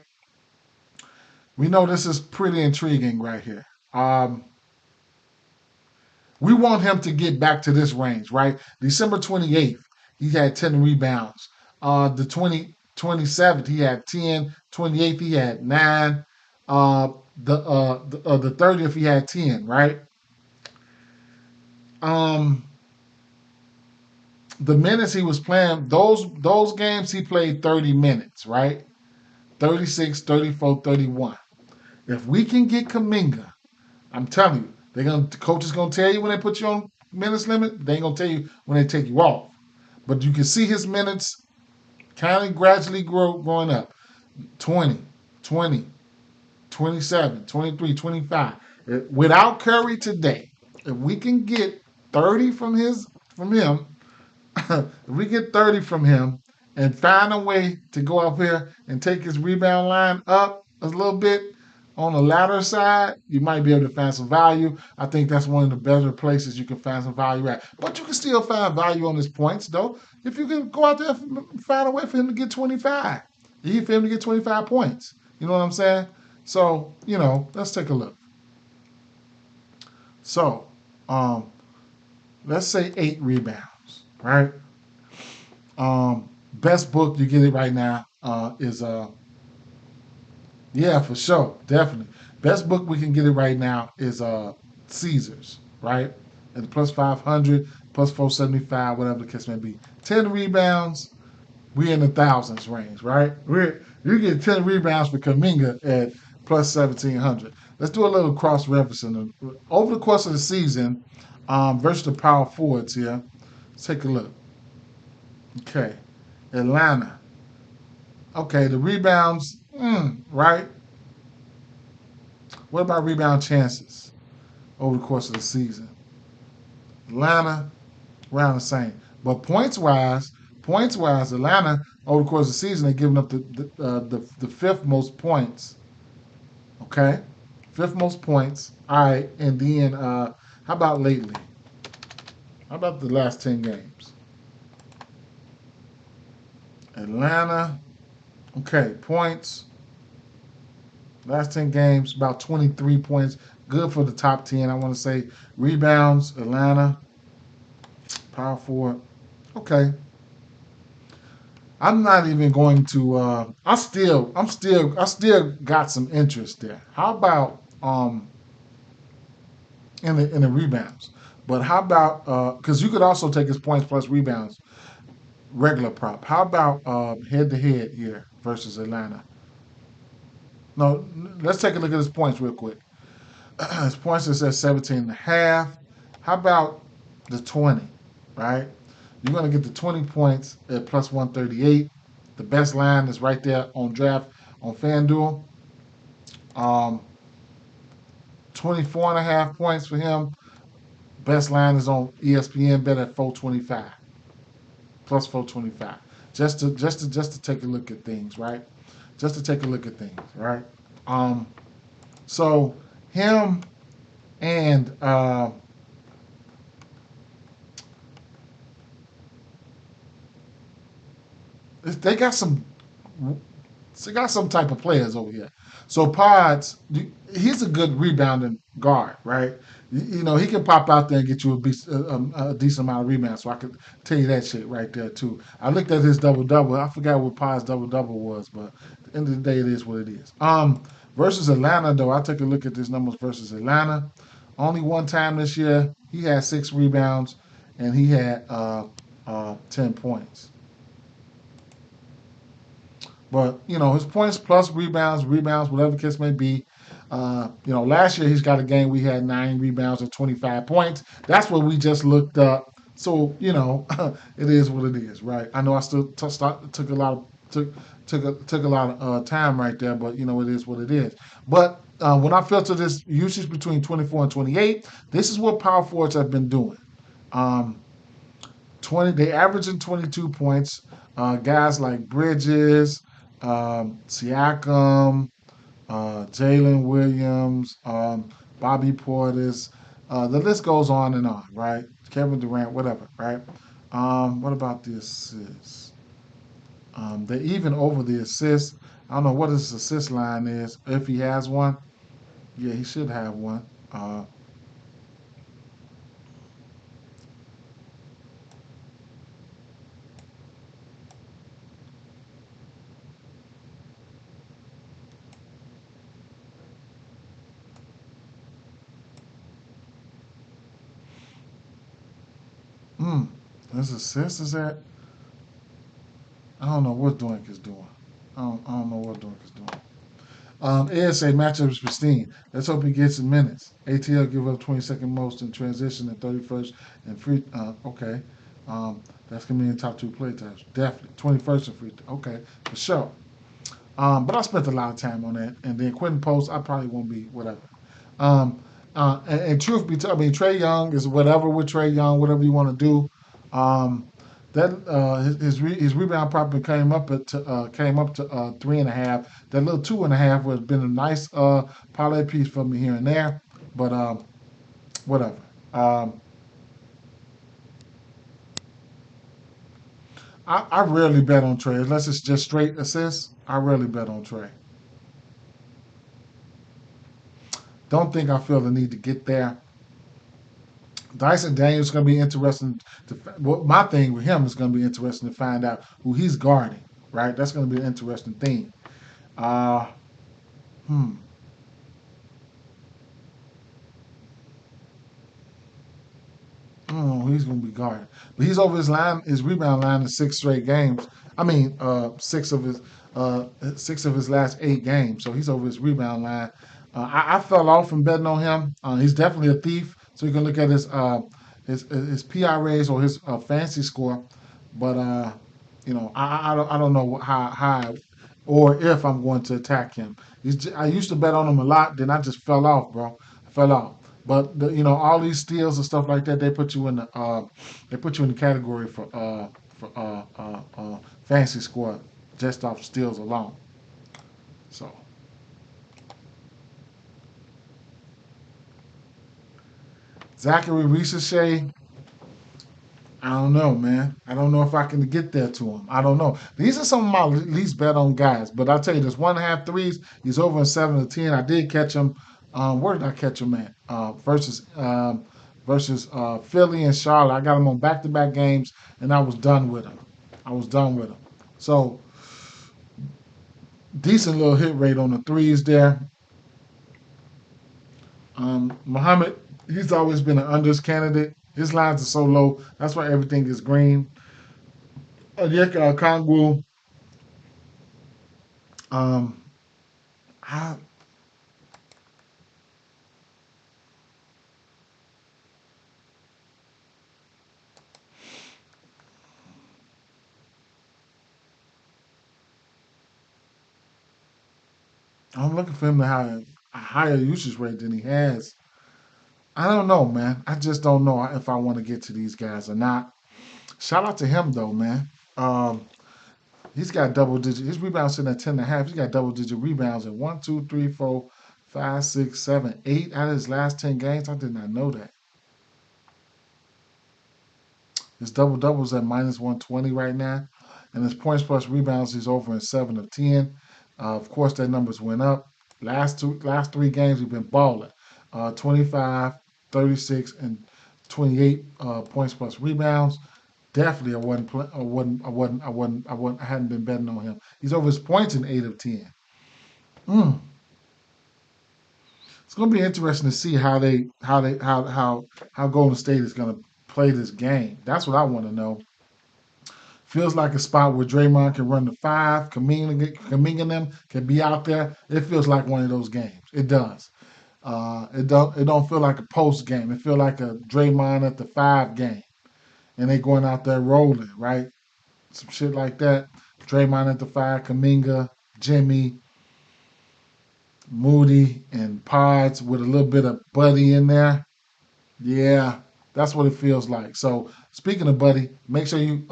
We know this is pretty intriguing right here. Um, we want him to get back to this range, right? December 28th, he had 10 rebounds. The 27th, he had 10. 28th, he had 9. The 30th, he had 10, right? Um, the minutes he was playing, those games he played 30 minutes, right? 36, 34, 31. If we can get Kaminga, I'm telling you, the coach is gonna tell you when they put you on minutes limit. They ain't gonna tell you when they take you off. But you can see his minutes kind of gradually growing up. 20, 20, 27, 23, 25. Without Curry today, if we can get 30 from him, if we get 30 from him and find a way to go up here and take his rebound line up a little bit on the latter side, you might be able to find some value. I think that's one of the better places you can find some value at. But you can still find value on his points, though. If you can go out there and find a way for him to get 25, easy for him to get 25 points. You know what I'm saying? So, let's take a look. So, let's say 8 rebounds, right? Best book you get it right now is yeah, for sure, definitely. Best book we can get it right now is Caesars, right? At the plus 500, plus 475, whatever the case may be. 10 rebounds, we in the thousands range, right? You get 10 rebounds for Kaminga at plus 1700. Let's do a little cross referencing over the course of the season versus the power forwards here. Let's take a look. Okay, Atlanta. Okay, the rebounds, right? What about rebound chances over the course of the season? Atlanta, around the same. But points wise, Atlanta over the course of the season they're giving up the fifth most points. Okay, fifth most points. All right, and then how about lately? How about the last 10 games? Atlanta. Okay, points. Last 10 games, about 23 points. Good for the top 10, I want to say. Rebounds, Atlanta. Power forward. Okay, I'm not even going to. I still got some interest there. How about in the rebounds? But how about because you could also take his points plus rebounds regular prop. How about head to head here versus Atlanta? No, let's take a look at his points real quick. His points is at 17 and a half. How about the 20, right? You're going to get the 20 points at plus 138. The best line is right there on draft on FanDuel. Um, 24 and a half points for him. Best line is on ESPN bet at 425 plus 425. Just to take a look at things, right? Just to take a look at things, right? Um, so him and they got some they got some type of players over here. So Pods, he's a good rebounding guard, right? You know, he can pop out there and get you a decent amount of rebounds. So I could tell you that shit right there too. I looked at his double double. I forgot what Pods double double was, but at the end of the day, it is what it is. Versus Atlanta though, I took a look at his numbers versus Atlanta. Only one time this year, he had 6 rebounds and he had 10 points. But you know his points plus rebounds, whatever the case may be. You know, last year he's got a game we had 9 rebounds and 25 points. That's what we just looked up. So you know, it is what it is, right? I know I still took a lot of took a lot of time right there, but you know it is what it is. But when I filter this usage between 24 and 28, this is what power forwards have been doing. Um, 20, they averaging 22 points. Guys like Bridges, Siakam, Jalen Williams, Bobby Portis. The list goes on, right? Kevin Durant, whatever, right? What about the assists? They're even over the assists. I don't know what his assist line is. If he has one, yeah, he should have one. Uh, mm, his assist is at. I don't know what Doink is doing. I don't know what Doink is doing. ASA matchup is pristine. Let's hope he gets in minutes. ATL give up 22nd most in transition and 31st and free. Okay. That's going to be in top 2 play types. Definitely. 21st and free. Okay. For sure. But I spent a lot of time on that. And then Quentin Post, I probably won't be whatever. Um, and truth be told, I mean, Trey Young is whatever with Trey Young, whatever you want to do. Um, that his rebound probably came up to 3.5. That little 2.5 would have been a nice parlay piece for me here and there, but whatever. Um, I rarely bet on Trey unless it's just straight assists. I rarely bet on Trey. Don't think I feel the need to get there. Dyson Daniels is going to be interesting. Well, my thing with him is going to be interesting to find out who he's guarding. Right, that's going to be an interesting thing. Uh, hmm. I don't know who he's going to be guarding, but he's over his line. His rebound line in 6 straight games. I mean, six of his last 8 games. So he's over his rebound line. I fell off from betting on him. He's definitely a thief. So you can look at his PRAs or his fancy score. But you know, I don't know how high or if I'm going to attack him. I used to bet on him a lot, then I just fell off, bro. I fell off. But you know, all these steals and stuff like that, they put you in the category for fancy score just off steals alone. So Zachary Ricochet, I don't know, man. I don't know if I can get there to him. I don't know. These are some of my least bet on guys. But I'll tell you, this 1.5 threes, he's over in 7 to 10. I did catch him. Where did I catch him at? Versus versus Philly and Charlotte. I got them on back-to-back games, and I was done with them. I was done with them. So decent little hit rate on the threes there. Muhammad, he's always been an unders candidate. His lines are so low. That's why everything is green. Onyeka Kongwu, um, I, I'm looking for him to have a higher usage rate than he has. I don't know, man. I just don't know if I want to get to these guys or not. Shout out to him though, man. Um, he's got double digit. His rebounds sitting at 10.5. He's got double digit rebounds at 1, 2, 3, 4, 5, 6, 7, 8 out of his last 10 games. I did not know that. His double doubles at minus 120 right now, and his points plus rebounds he's over in 7 of 10. Of course, their numbers went up. Last three games he's been balling. 25, 36, and 28 points plus rebounds. Definitely, I wasn't, I wasn't, I wasn't, I wasn't, I wasn't, I hadn't been betting on him. He's over his points in 8 of 10. Mm. It's going to be interesting to see how Golden State is going to play this game. That's what I want to know. Feels like a spot where Draymond can run the five, Kaminga and them can be out there. It feels like one of those games. It does. It don't feel like a post game. It feels like a Draymond at the five game, and they going out there rolling, right? Some shit like that. Draymond at the five, Kaminga, Jimmy, Moody, and Pods with a little bit of Buddy in there. Yeah, that's what it feels like. So speaking of Buddy, make sure you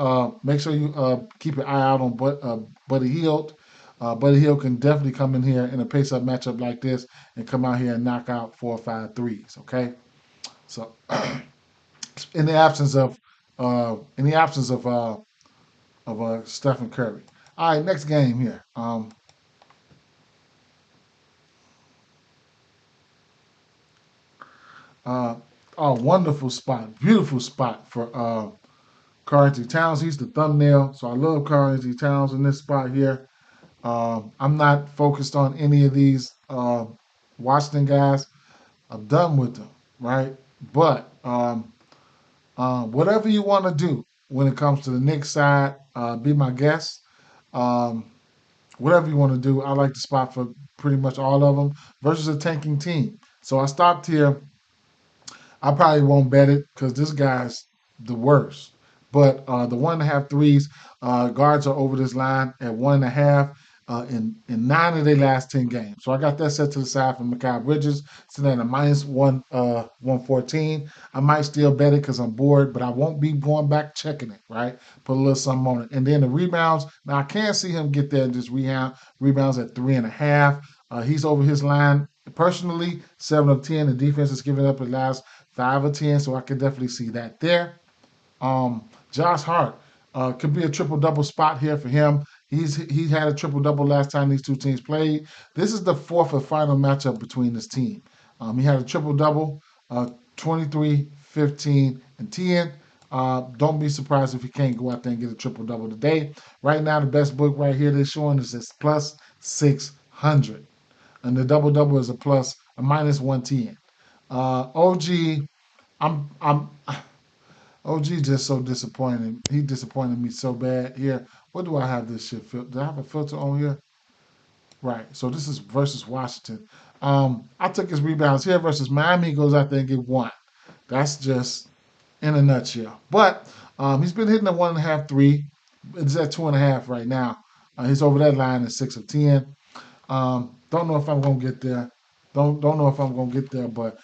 keep your eye out on Buddy Hield. Buddy Hield can definitely come in here in a pace-up matchup like this and come out here and knock out 4 or 5 threes. Okay, so in the absence of Stephen Curry. All right, next game here. Uh, oh, wonderful spot, beautiful spot for Karl Anthony Towns. He's the thumbnail, so I love Karl Anthony Towns in this spot here. I'm not focused on any of these Washington guys. I'm done with them, right? But whatever you want to do when it comes to the Knicks side, be my guest. Um, whatever you want to do, I like the spot for pretty much all of them versus a tanking team. So I stopped here. I probably won't bet it because this guy's the worst. But the 1.5 threes, guards are over this line at 1.5 in 9 of their last 10 games. So I got that set to the side for Mikal Bridges, sitting at a minus 114. I might still bet it because I'm bored, but I won't be going back checking it, right? Put a little something on it. And then the rebounds, now I can't see him get there and just rebounds at 3.5. He's over his line personally, 7 of 10. The defense is giving up the last 5 or 10, so I can definitely see that there. Josh Hart could be a triple double spot here for him. He had a triple double last time these two teams played. This is the fourth and final matchup between this team. He had a triple double, 23, 15, and 10. Don't be surprised if he can't go out there and get a triple double today. Right now, the best book right here they're showing is this plus 600, and the double double is a minus 110. OG, I'm OG just so disappointing. He disappointed me so bad. Here, what do I have this shit filter? Do I have a filter on here? Right. So this is versus Washington. I took his rebounds here versus Miami. He goes out there and get one. That's just in a nutshell. But he's been hitting the 1.5 three. It's at 2.5 right now. He's over that line at 6 of 10. Don't know if I'm gonna get there. Don't know if I'm gonna get there, but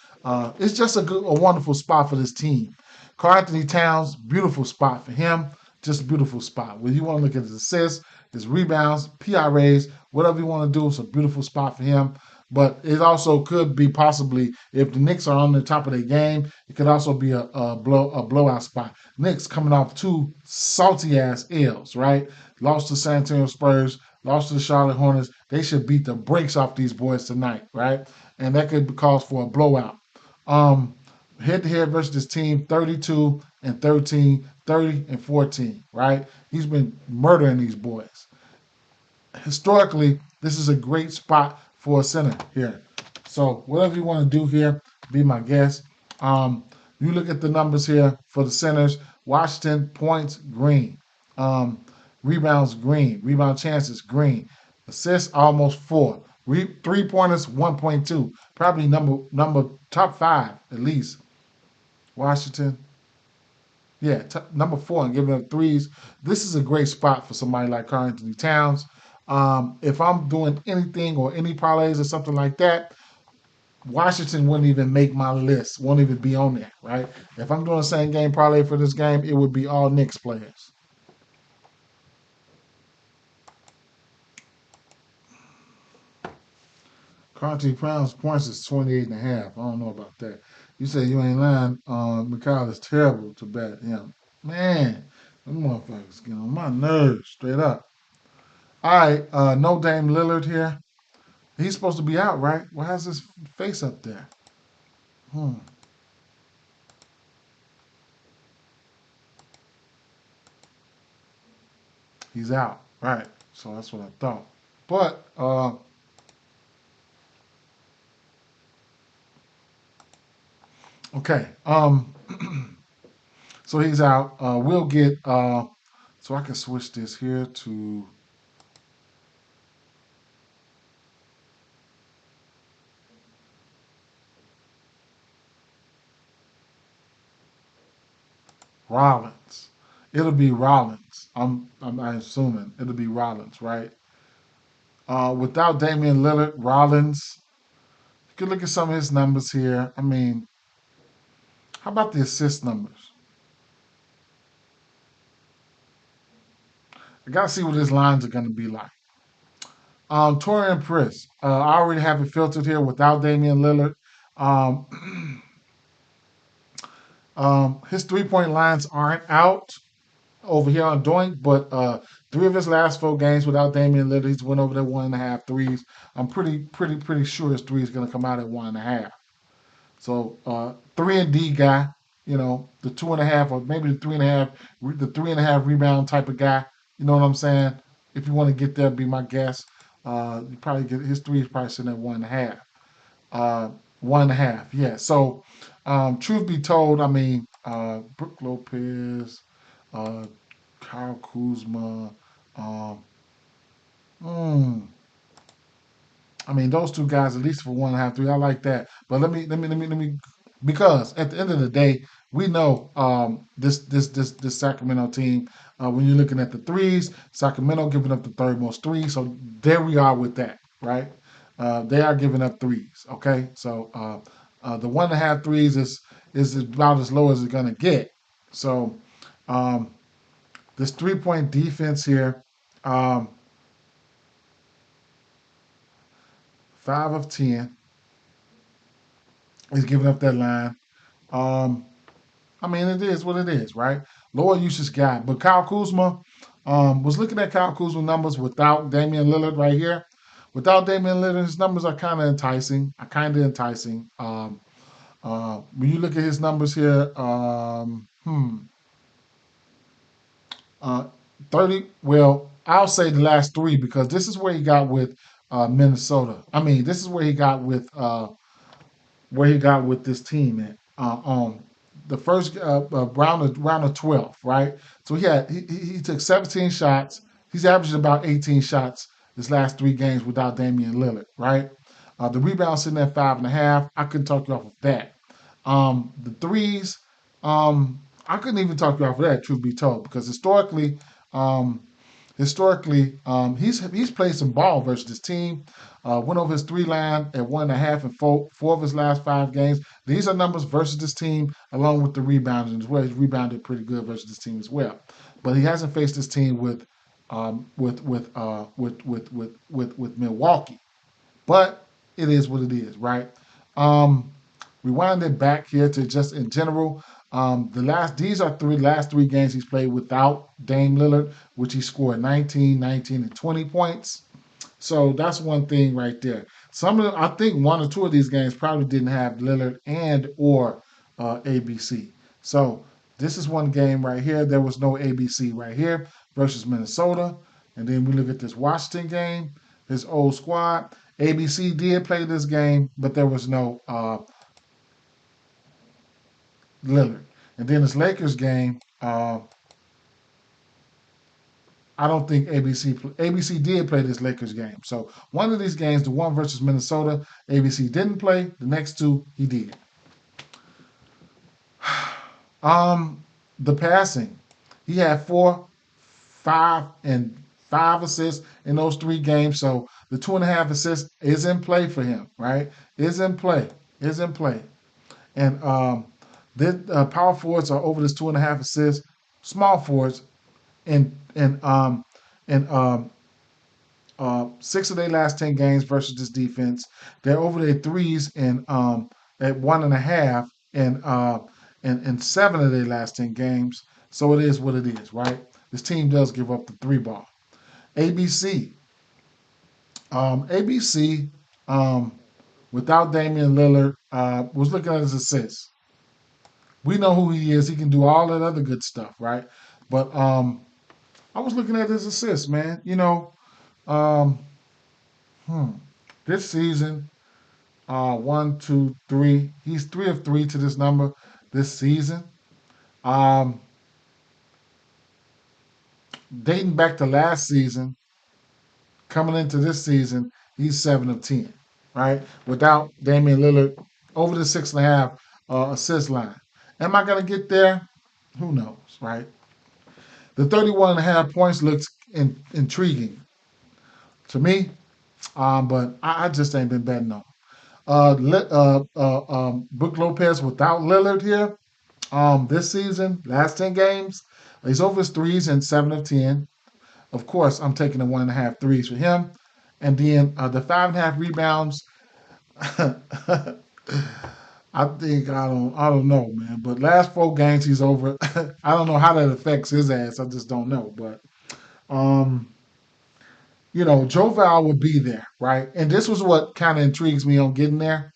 it's just a wonderful spot for this team. Karl Anthony Towns, beautiful spot for him. Just a beautiful spot. Whether you want to look at his assists, his rebounds, PRAs, whatever you want to do, it's a beautiful spot for him. But it also could be possibly if the Knicks are on the top of their game, it could also be a blowout spot. Knicks coming off two salty ass L's, right? Lost to San Antonio Spurs, lost to the Charlotte Hornets. They should beat the brakes off these boys tonight, right? And that could cause for a blowout. Um, head to head versus this team, 32 and 13, 30 and 14, right? He's been murdering these boys. Historically, this is a great spot for a center here. So whatever you want to do here, be my guest. Um, you look at the numbers here for the centers. Washington points green, um, rebounds green, rebound chances green, assists almost four, 3 pointers 1.2, probably number top five at least. Washington, yeah, number four and giving up threes. This is a great spot for somebody like Karl Anthony Towns. If I'm doing anything or any parlays or something like that, Washington wouldn't even make my list, won't even be on there, right? If I'm doing a same game parlay for this game, it would be all Knicks players. Karl Anthony Towns points is 28 and a half. I don't know about that. You say you ain't lying. Mikhail is terrible to bet him. Man, them motherfuckers get on my nerves straight up. All right, no Dame Lillard here. He's supposed to be out, right? Why has his face up there? Hmm. He's out, right? So that's what I thought. But okay. So he's out. We'll get. So I can switch this here to Rollins. It'll be Rollins. I'm assuming it'll be Rollins, right? Without Damian Lillard, Rollins. You can look at some of his numbers here. I mean, how about the assist numbers? I gotta see what his lines are gonna be like. Torian Prince. I already have it filtered here without Damian Lillard. Um, his 3 point lines aren't out over here on Doink, but three of his last four games without Damian Lillard, he's went over there 1.5 threes. I'm pretty sure his three is going to come out at 1.5. So 3 and D guy, the 2.5 or maybe the 3.5 rebound type of guy. You know what I'm saying? If you want to get there, be my guest. You probably get his three is probably sitting at 1.5. 1.5, yeah. So, truth be told, I mean, Brook Lopez, uh, Kyle Kuzma, um, mm, I mean, those two guys at least for 1.5, three. I like that. But let me, because at the end of the day, we know this Sacramento team. When you're looking at the threes, Sacramento giving up the third most threes. So there we are with that, right? They are giving up threes. Okay, so the 1.5 threes is about as low as it's gonna get. So um, this 3 point defense here. Um, 5 of 10 is giving up that line. Um, I mean, it is what it is, right? Lower usage guy. But Kyle Kuzma, was looking at Kyle Kuzma numbers without Damian Lillard right here. Without Damian Lillard, his numbers are kind of enticing. When you look at his numbers here, uh, 30, well, I'll say the last three because this is where he got with Minnesota. I mean, this is where he got with this team at on the first round of 12, right? So he took 17 shots. He's averaging about 18 shots his last three games without Damian Lillard, right? The rebound sitting at 5.5. I couldn't talk you off of that. The threes, I couldn't even talk you off of that, truth be told, because um, he's played some ball versus this team. Went over his three line at 1.5 and four of his last 5 games. These are numbers versus this team, along with the rebounding as well. He's rebounded pretty good versus this team as well. But he hasn't faced this team with Milwaukee. But it is what it is, right? Um, Rewind it back here to just in general. These are last three games he's played without Dame Lillard, which he scored 19, 19, and 20 points. So that's one thing right there. I think one or two of these games probably didn't have Lillard and or ABC. So this is one game right here. There was no ABC right here versus Minnesota. And then we look at this Washington game, his old squad. ABC did play this game, but there was no Lillard. And then this Lakers game, I don't think ABC did play this Lakers game. So one of these games, the one versus Minnesota, ABC didn't play. The next two, he did. The passing, he had 4, 5, and 5 assists in those 3 games. So the 2.5 assists is in play for him, right? Is in play. Is in play. And the power forwards are over this 2.5 assists. Small forwards in 6 of their last 10 games versus this defense. They're over their threes at 1.5 in 7 of their last 10 games. So it is what it is, right? This team does give up the 3 ball. ABC. ABC, without Damian Lillard, was looking at his assists. We know who he is. He can do all that other good stuff, right? But I was looking at his assists, man. Um, this season, 1, 2, 3. He's 3 of 3 to this number this season. Um, Dating back to last season, coming into this season, he's 7 of 10, right? Without Damian Lillard over the 6.5 assist line. Am I going to get there? Who knows, right? The 31.5 points looks intriguing to me, but I just ain't been betting on. Brook Lopez without Lillard here this season, last 10 games, he's over his threes in 7 of 10. Of course, I'm taking the 1.5 threes for him. And then the 5.5 rebounds, I don't know, man. But last 4 games he's over. I don't know how that affects his ass. I just don't know. But Joe Val will be there, right? And this was what kind of intrigues me on getting there.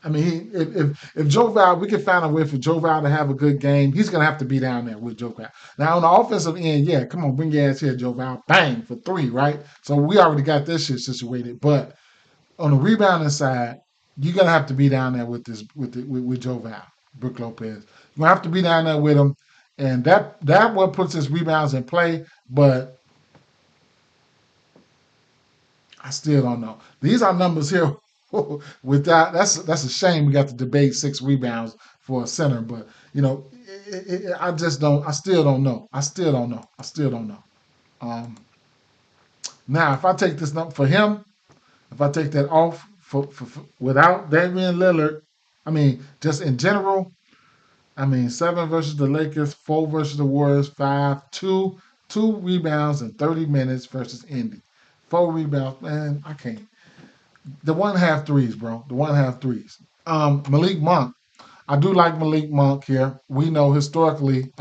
I mean, if Joe Val, we can find a way for Joe Val to have a good game, he's gonna have to be down there with Joe Val. Now on the offensive end, yeah, come on, bring your ass here, Joe Val, bang for 3, right? So we already got this shit situated. But on the rebounding side, you're gonna have to be down there with Joe Val, Brook Lopez. You're gonna have to be down there with him, and that what puts his rebounds in play. But I still don't know. These are numbers here. With that's a shame we got to debate 6 rebounds for a center, but I just don't. I still don't know. I still don't know. I still don't know. Now, if I take this number for him, if I take that off for without Damian Lillard, I mean, just in general, I mean, 7 versus the Lakers, 4 versus the Warriors, 5, 2 rebounds in 30 minutes versus Indy. 4 rebounds, man, I can't. The 1.5 threes, bro. The 1.5 threes. Malik Monk. I do like Malik Monk here. We know historically,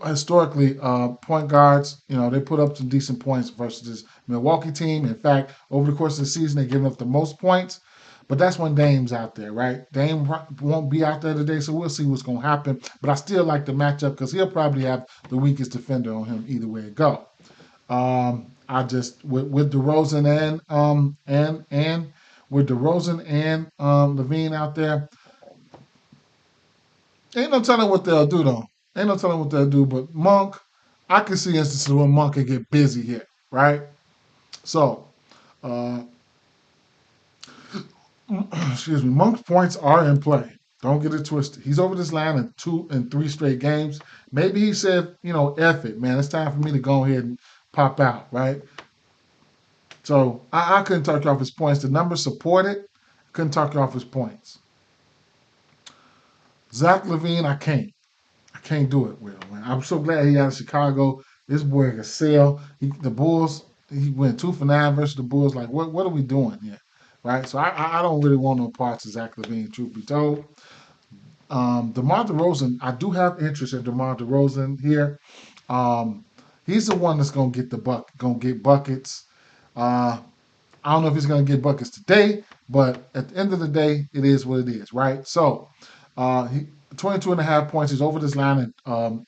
point guards, they put up some decent points versus this Milwaukee team. In fact, over the course of the season, they've given up the most points. But that's when Dame's out there, right? Dame won't be out there today, so we'll see what's going to happen. But I still like the matchup because he'll probably have the weakest defender on him either way it go. I just with DeRozan and with DeRozan and Levine out there, ain't no telling what they'll do though. Ain't no telling what they'll do. But Monk, I can see instances where Monk can get busy here, right? So, excuse me, Monk's points are in play. Don't get it twisted. He's over this line in 2 and 3 straight games. Maybe he said, F it, man. It's time for me to go ahead and pop out, right? So I couldn't talk you off his points. The numbers support it. Couldn't talk you off his points. Zach LaVine, I can't. I can't do it with him, man. I'm so glad he out of Chicago. This boy can sell. The Bulls, he went 2 for 9 versus the Bulls. Like, what are we doing here? Right? So I don't really want no parts of Zach LaVine, truth be told. DeMar DeRozan, I do have interest in DeMar DeRozan here. He's the one that's gonna get buckets. I don't know if he's going to get buckets today, but at the end of the day, it is what it is, right? So, he 22 and a half points. He's over this line um,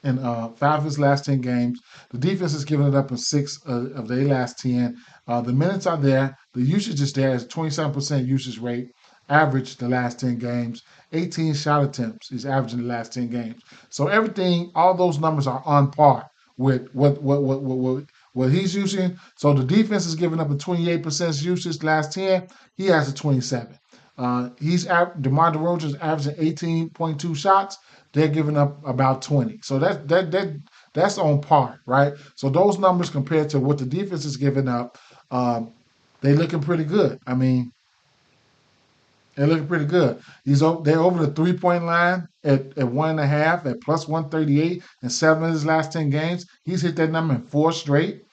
in 5 of his last 10 games. The defense is giving it up in 6 of their last 10. The minutes are there. The usage is there. It's a 27% usage rate, average the last 10 games. 18 shot attempts he's averaging the last 10 games. So everything, all those numbers are on par with what he's using. So the defense is giving up a 28% usage last 10. He has a 27. DeMar DeRozan's averaging 18.2 shots. They're giving up about 20. So that's on par, right? So those numbers compared to what the defense is giving up, they looking pretty good. I mean, they're looking pretty good. They're over the 3-point line at 1.5 at plus 138 in 7 of his last 10 games. He's hit that number in 4 straight.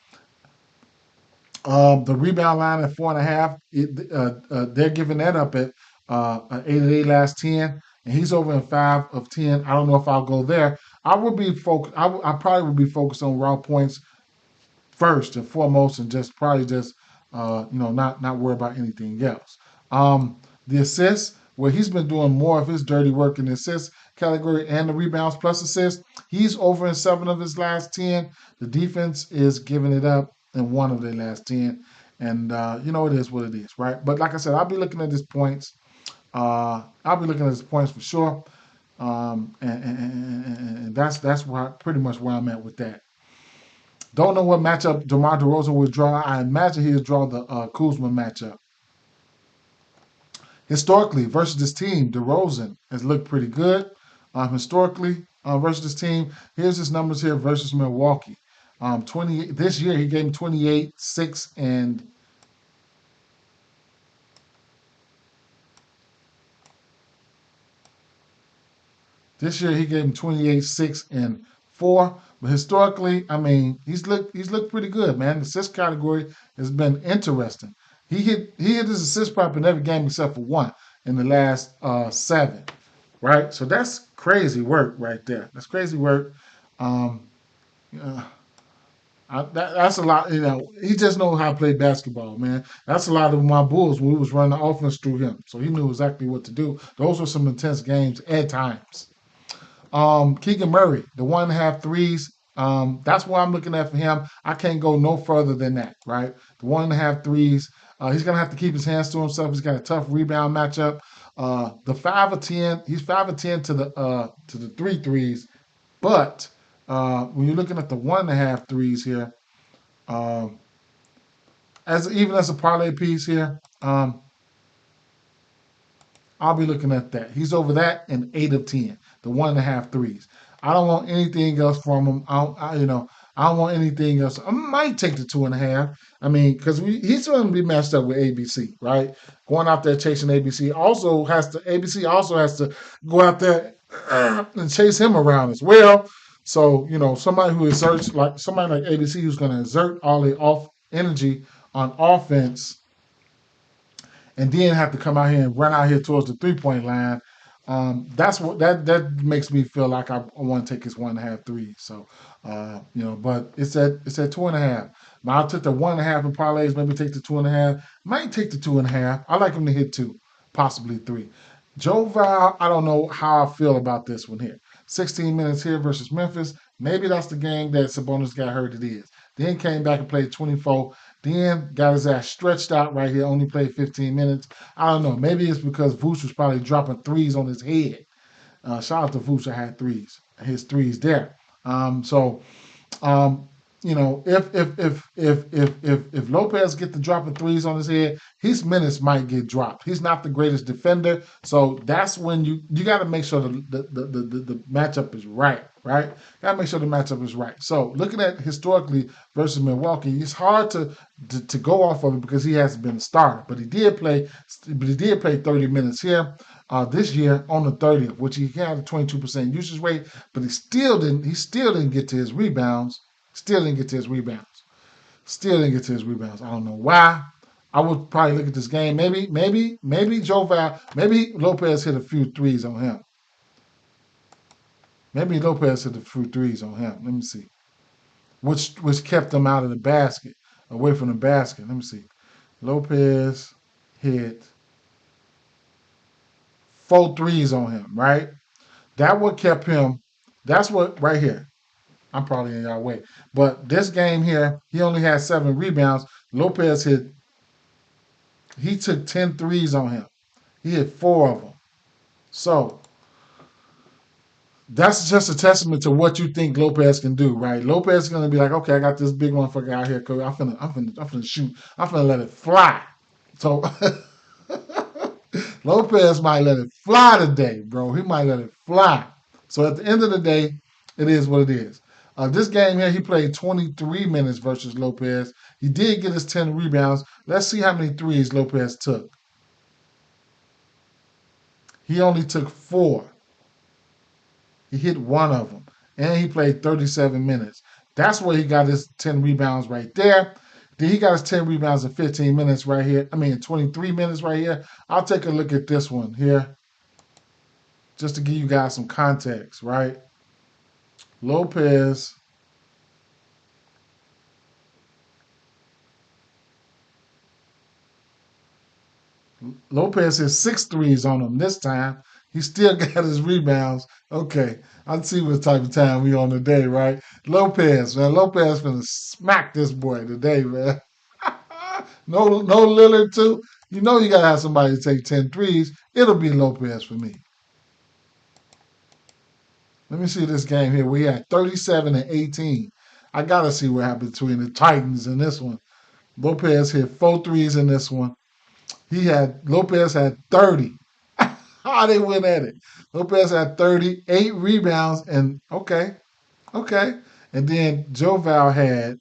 The rebound line at 4.5, they're giving that up at 8 of their last 10, and he's over in 5 of 10. I don't know if I'll go there. I would be focused. I probably would be focused on raw points first and foremost, and just probably just not worry about anything else. The assists, where he's been doing more of his dirty work in the assist category and the rebounds plus assists. He's over in 7 of his last 10. The defense is giving it up in 1 of their last 10. And it is what it is, right? But like I said, I'll be looking at his points. I'll be looking at his points for sure. And that's pretty much where I'm at with that. Don't know what matchup DeMar DeRozan will draw. I imagine he'll draw the Kuzma matchup. Historically, versus this team, DeRozan has looked pretty good. Historically, versus this team, here's his numbers here versus Milwaukee. 28 this year he gave him 28, 6, and this year he gave him 28, 6, and 4. But historically, I mean, he's looked pretty good, man. The assist category has been interesting. He hit his assist prop in every game except for one in the last 7, right? So that's crazy work right there. That's crazy work. Um, uh, that's a lot. He just knows how to play basketball, man. That's a lot of my Bulls when we was running the offense through him. So he knew exactly what to do. Those were some intense games at times. Keegan Murray, the 1.5 threes. That's what I'm looking at for him. I can't go no further than that, right? The 1.5 threes. He's gonna have to keep his hands to himself. He's got a tough rebound matchup. The 5 of 10. He's 5 of 10 to the 3 threes. But when you're looking at the 1.5 threes here, um, even as a parlay piece here, I'll be looking at that. He's over that in 8 of 10, the 1.5 threes. I don't want anything else from him. I don't want anything else. I might take the 2.5. I mean, because he's going to be matched up with ABC, right? Going out there chasing ABC also has to go out there and chase him around as well. So somebody like ABC who's going to exert all the off energy on offense and then have to come out here and run out here towards the 3-point line. That's what that makes me feel like I want to take his 1.5 3. So, but it's at 2.5. Now I took the 1.5 in parlays. Maybe take the 2.5. Might take the 2.5. I like him to hit 2, possibly 3. Joe Val, I don't know how I feel about this one here. 16 minutes here versus Memphis. Maybe that's the game that Sabonis got hurt. It is. Then came back and played 24. Then got his ass stretched out right here, only played 15 minutes. I don't know. Maybe it's because Vooch was probably dropping threes on his head. Shout out to Vooch, I had his threes there. So um, if Lopez get the dropping threes on his head, his minutes might get dropped. He's not the greatest defender, so that's when you got to make sure the matchup is right, right? Got to make sure the matchup is right. So looking at historically versus Milwaukee, it's hard to go off of it because he hasn't been a starter, but he did play 30 minutes here. This year on the 30th, which he had a 22% usage rate, but he still didn't get to his rebounds. Still didn't get to his rebounds. Still didn't get to his rebounds. I don't know why. I would probably look at this game. Maybe Joe Val, maybe Lopez hit a few threes on him. Maybe Lopez hit a few threes on him. Let me see. Which kept him out of the basket. away from the basket. Let me see. Lopez hit 4 threes on him, right? That what kept him. That's what right here. I'm probably in y'all way. But this game here, he only had 7 rebounds. Lopez he took 10 threes on him. He hit 4 of them. So that's just a testament to what you think Lopez can do, right? Lopez is gonna be like, okay, I got this big motherfucker out here, cause I'm finna shoot. I'm finna let it fly. So Lopez might let it fly today, bro. He might let it fly. So at the end of the day, it is what it is. This game here, he played 23 minutes versus Lopez. He did get his 10 rebounds. Let's see how many threes Lopez took. He only took 4. He hit 1 of them. And he played 37 minutes. That's where he got his 10 rebounds right there. Then he got his 10 rebounds in 15 minutes right here. I mean, 23 minutes right here. I'll take a look at this one here just to give you guys some context, right? Lopez Lopez hit 6 threes on him this time. He still got his rebounds. Okay, I see what type of time we on today, right? Lopez, man. Lopez finna smack this boy today, man. No Lillard too. You know you gotta have somebody to take 10 threes. It'll be Lopez for me. Let me see this game here. We had 37 and 18. I gotta see what happened between the Titans and this one. Lopez hit 4 threes in this one. Lopez had 30. How they went at it. Lopez had 38 rebounds and okay. And then Joval had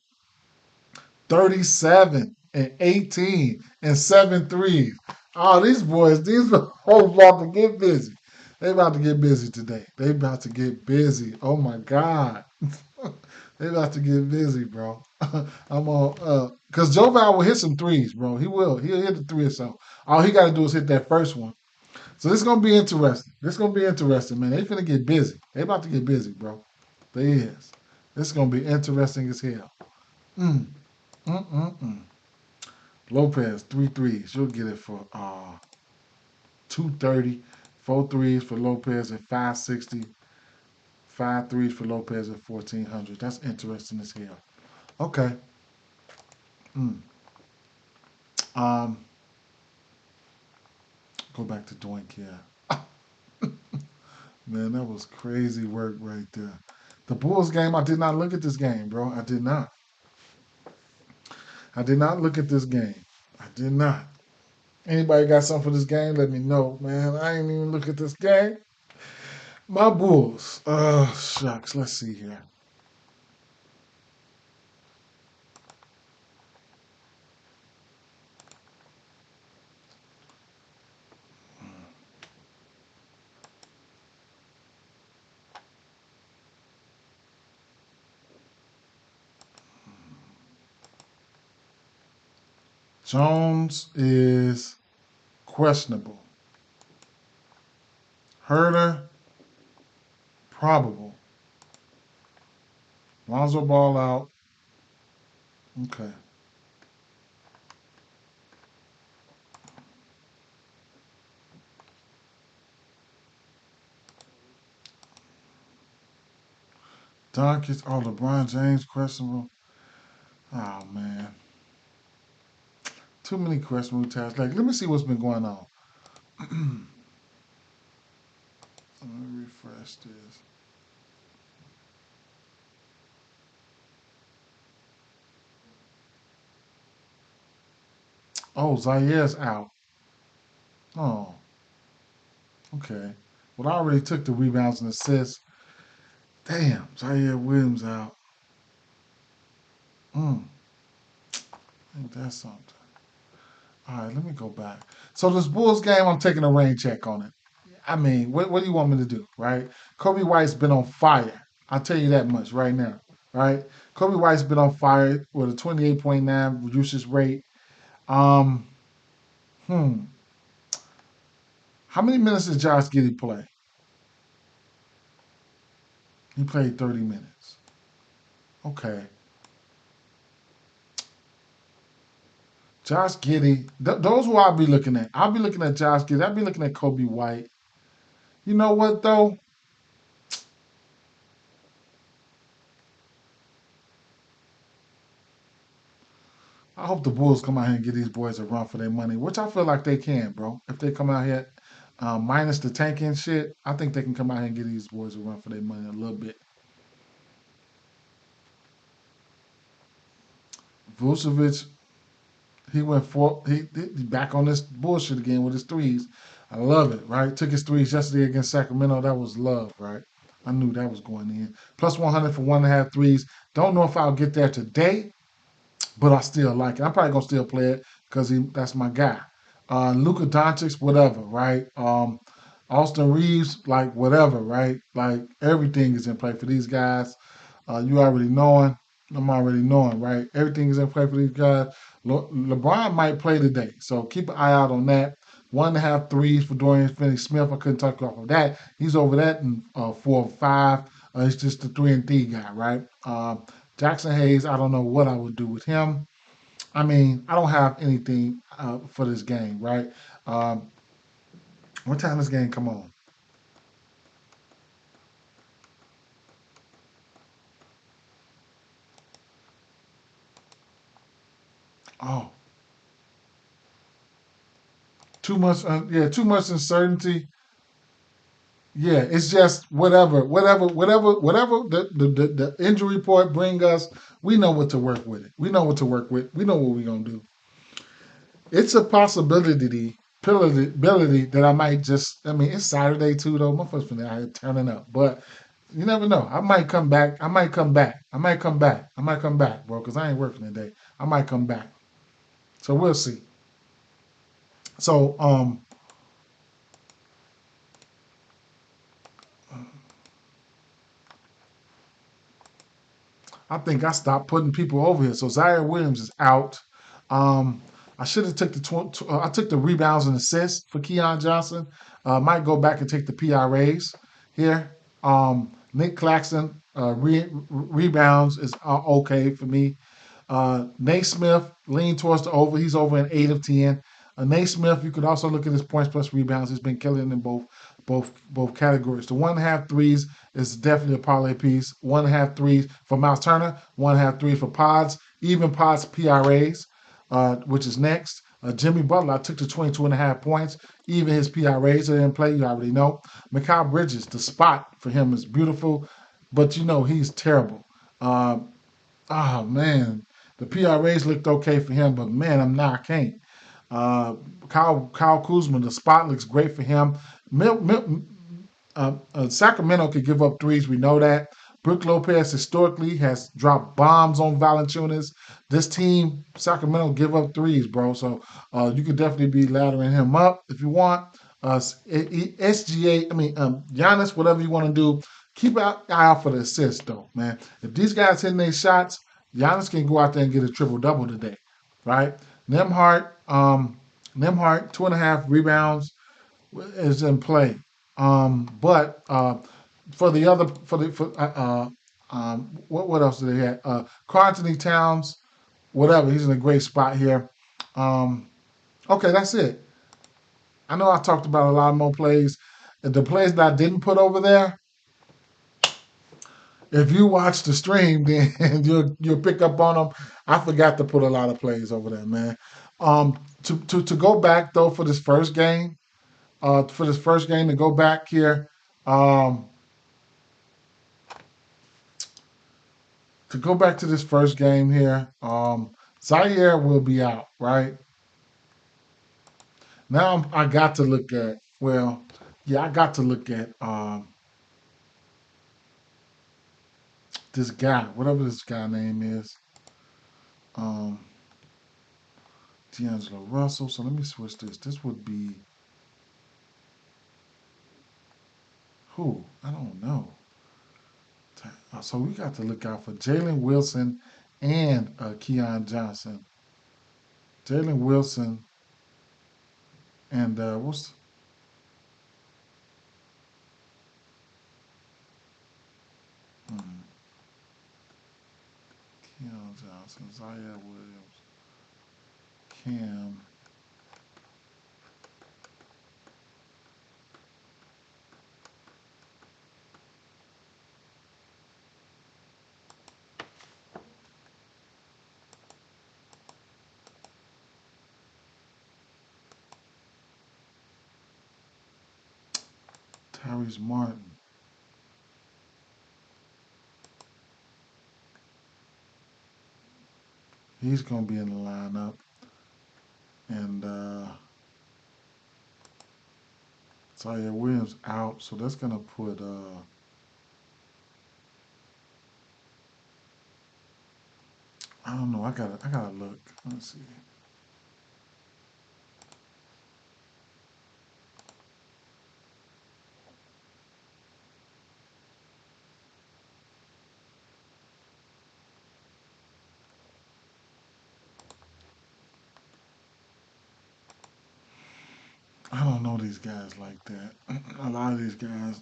37 and 18 and 7 threes. Oh, these boys about to get busy. They about to get busy today. They about to get busy. Oh my God. They about to get busy, bro. I'm on because Joval will hit some threes, bro. He will. He'll hit the three or so. All he gotta do is hit that first one. So this is gonna be interesting. This is gonna be interesting, man. They finna get busy. They about to get busy, bro. They is. This is gonna be interesting as hell. Mm, mm. Lopez, 3 threes. You'll get it for 230. 4 threes for Lopez at 560. 5 threes for Lopez at 1400. That's interesting as hell. Okay. Mm. Um, go back to Doink here. Man, that was crazy work right there. The Bulls game, I did not look at this game, bro. I did not. I did not look at this game. I did not. Anybody got something for this game? Let me know, man. I ain't even look at this game. My Bulls. Oh, shucks. Let's see here. Jones is questionable. Herder, probable. Lonzo Ball out. Okay. Doncic, LeBron James questionable. Oh man, too many questionable tasks. Like, let me see what's been going on. Let me refresh this. Oh, Zaire's out. Oh, okay. Well, I already took the rebounds and assists. Damn, Zaire Williams out. I think that's something. All right, let me go back. So this Bulls game, I'm taking a rain check on it. I mean, what do you want me to do, right? Kobe White's been on fire. I'll tell you that much right now, right? Kobe White's been on fire with a 28.9 usage rate. Um, hmm. How many minutes did Josh Giddey play? He played 30 minutes. Okay. Josh Giddey. Those who I'll be looking at. I'll be looking at Josh Giddey. I'll be looking at Kobe White. You know what though? I hope the Bulls come out here and give these boys a run for their money, which I feel like they can, bro. If they come out here, minus the tanking shit, I think they can come out here and give these boys a run for their money a little bit. Vucevic, he went for he back on this bullshit again with his threes. I love it, right? Took his threes yesterday against Sacramento. That was love, right? I knew that was going in. Plus 100 for 1.5 threes. Don't know if I'll get there today, but I still like it. I'm probably gonna still play it because that's my guy. Luka Doncic, whatever, right? Austin Reeves, like whatever, right? Like everything is in play for these guys. You already knowing, I'm already knowing, right? Everything is in play for these guys. LeBron might play today, so keep an eye out on that. 1.5 threes for Dorian Finney-Smith. I couldn't talk off of that. He's over that in 4 or 5. He's just the 3-and-D guy, right? Jackson Hayes, I don't know what I would do with him. I mean, I don't have anything for this game, right? Um, what time this game come on? Oh, too much. Yeah, too much uncertainty. Yeah, it's just whatever the injury report bring us. We know what to work with it. We know what to work with. We know what we're gonna do. It's a possibility that I might just. I mean, it's Saturday too, though. My first one out here turning up, but you never know. I might come back. I might come back. I might come back. I might come back, bro, because I ain't working today. I might come back. So we'll see. So I think I stopped putting people over here. So Zaire Williams is out. Um, I should have took I took the rebounds and assists for Keon Johnson. Might go back and take the PRAs here. Nick Claxton rebounds is okay for me. Naismith lean towards the over. He's over in 8 of 10. Naismith, you could also look at his points plus rebounds. He's been killing in both categories. The 1.5 threes is definitely a parlay piece. 1.5 threes for Miles Turner. 1.5 threes for Pods. Even Pods PRAs, which is next. Jimmy Butler, I took the 22.5 points. Even his PRAs are in play. You already know. Mikal Bridges, the spot for him is beautiful, but you know he's terrible. Uh, oh man, the PRAs looked okay for him, but man, I can't. Uh, Kyle Kuzma, the spot looks great for him. Sacramento could give up threes. We know that. Brook Lopez historically has dropped bombs on Valanciunas. This team, Sacramento, give up threes, bro. So you could definitely be laddering him up if you want. SGA, I mean, Giannis, whatever you want to do, keep an eye out for the assists, though, man. If these guys hitting their shots, Giannis can go out there and get a triple double today, right? Nemhart, Nemhart, 2.5 rebounds is in play. But for the other what else do they have? Carl Anthony Towns, whatever. He's in a great spot here. Okay, that's it. I know I talked about a lot more plays. The plays that I didn't put over there, if you watch the stream, then you'll pick up on them. I forgot to put a lot of plays over there, man. To go back though for this first game to go back here, um, to go back to this first game here, Zaire will be out, right? Now I got to look at, well, yeah, I got to look at this guy, whatever this guy name is, um, D'Angelo Russell. So let me switch this. This would be who? I don't know. So we got to look out for Jalen Wilson and Keon Johnson. Jalen Wilson and what's hmm, Keon Johnson, Zaire Williams, Cam. Tyrese Martin. He's going to be in the lineup. And Zaire Williams out. So that's going to put... I don't know. I gotta look. Let's see. I don't know these guys like that. A lot of these guys.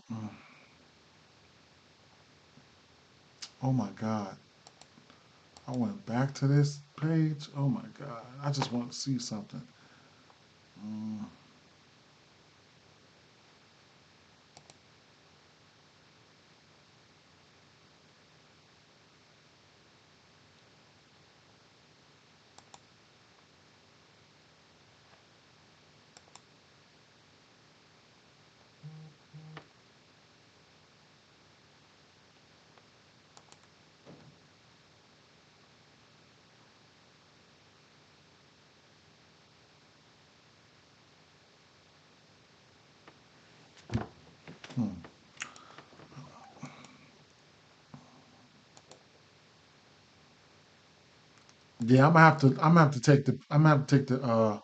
Oh my God. I went back to this page. Oh my God. I just want to see something. Mm, hmm. Yeah, I'm gonna have to take the I'm gonna have to take the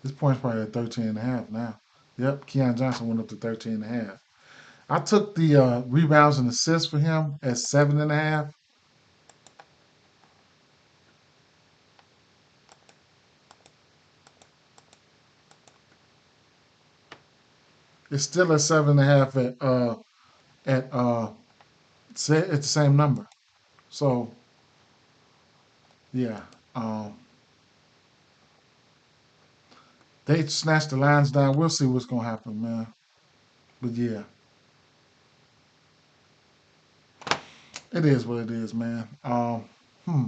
this point's probably at 13 and a half now. Yep, Keon Johnson went up to 13 and a half. I took the rebounds and assists for him at 7.5. It's still at 7.5 at the same number. So yeah, um, they snatched the lines down. We'll see what's gonna happen, man. But yeah, it is what it is, man. Hmm,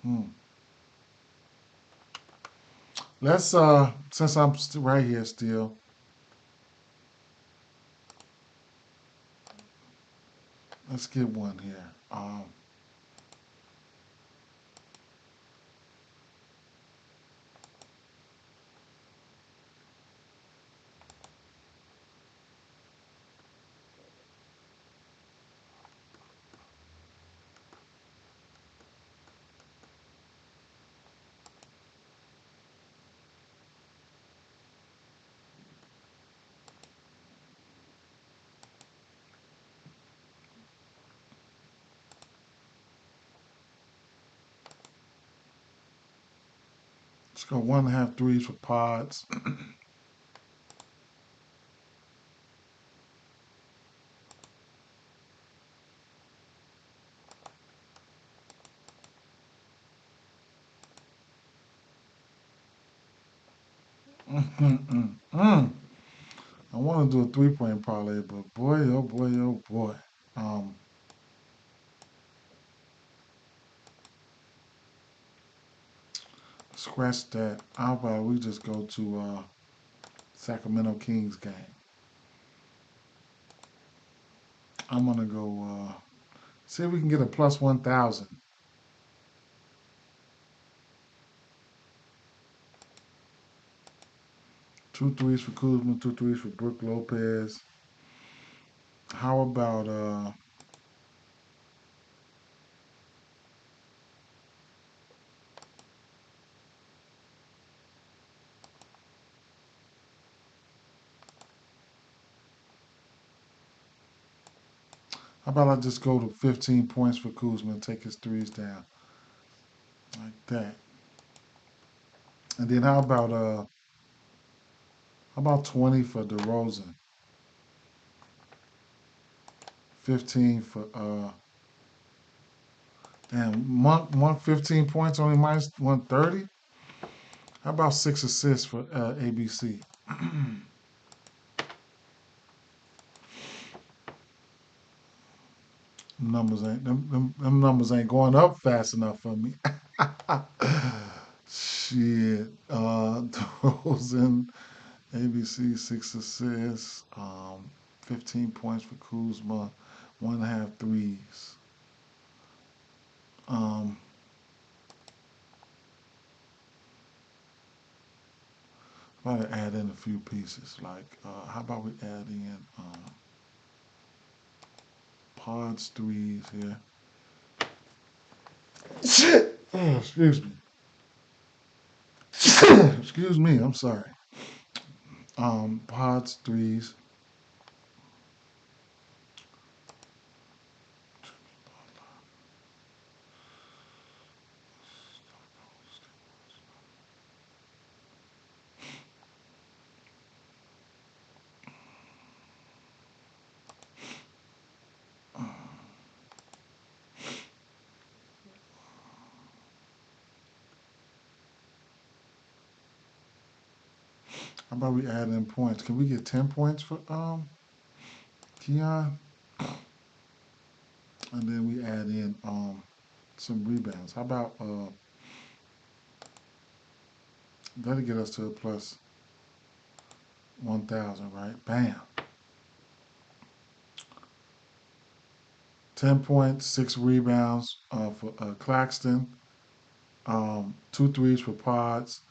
hmm. Let's since I'm right here still, let's get one here. Let's go 1.5 threes for pods. I want to do a 3-point parlay, but boy, oh boy, oh boy. Um, Scratch that. How about we just go to Sacramento Kings game? I'm gonna go see if we can get a plus 1,000. Two threes for Kuzma, two threes for Brook Lopez. How about I just go to 15 points for Kuzma and take his threes down like that. And then how about 20 for DeRozan? 15 for damn Monk 15 points only minus 130. How about 6 assists for ABC? Them numbers ain't going up fast enough for me. Shit. Those in ABC 6 assists. 15 points for Kuzma. 1.5 threes. Um, about to add in a few pieces. Like, how about we add in Pods threes here? Shit! Oh, excuse me. Excuse me. I'm sorry. Pods threes. How about we add in points? Can we get 10 points for Keon? And then we add in some rebounds. How about that'll get us to a plus 1,000, right? Bam. 10 points, 6 rebounds for Claxton, 2 threes for Pods,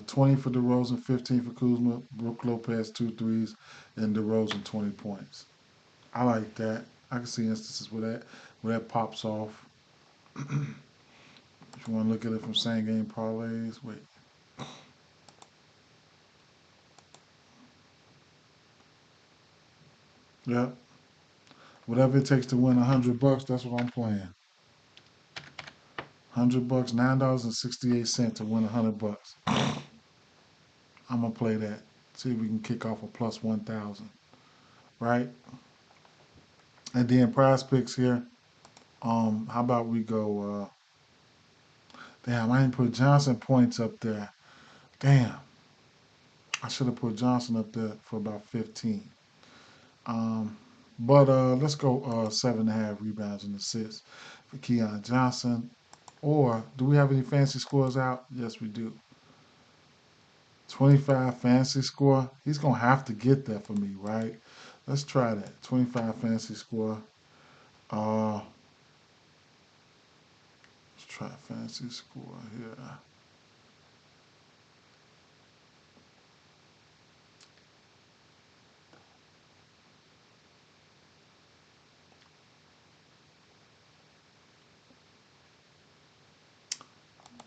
20 for DeRozan, 15 for Kuzma, Brook Lopez, 2 threes, and DeRozan 20 points. I like that. I can see instances where that pops off. If you want to look at it from same game parlays, wait. Yep. Whatever it takes to win $100, that's what I'm playing. $100, $9.68 to win $100. I'm gonna play that. See if we can kick off a plus 1,000, right? And then prize picks here. How about we go? Damn, I didn't put Johnson points up there. Damn, I should have put Johnson up there for about 15. Um, but let's go 7.5 rebounds and assists for Keon Johnson. Or do we have any fancy scores out? Yes, we do. 25 fancy score. He's gonna have to get that for me, right? Let's try that. 25 fancy score. Let's try fancy score here.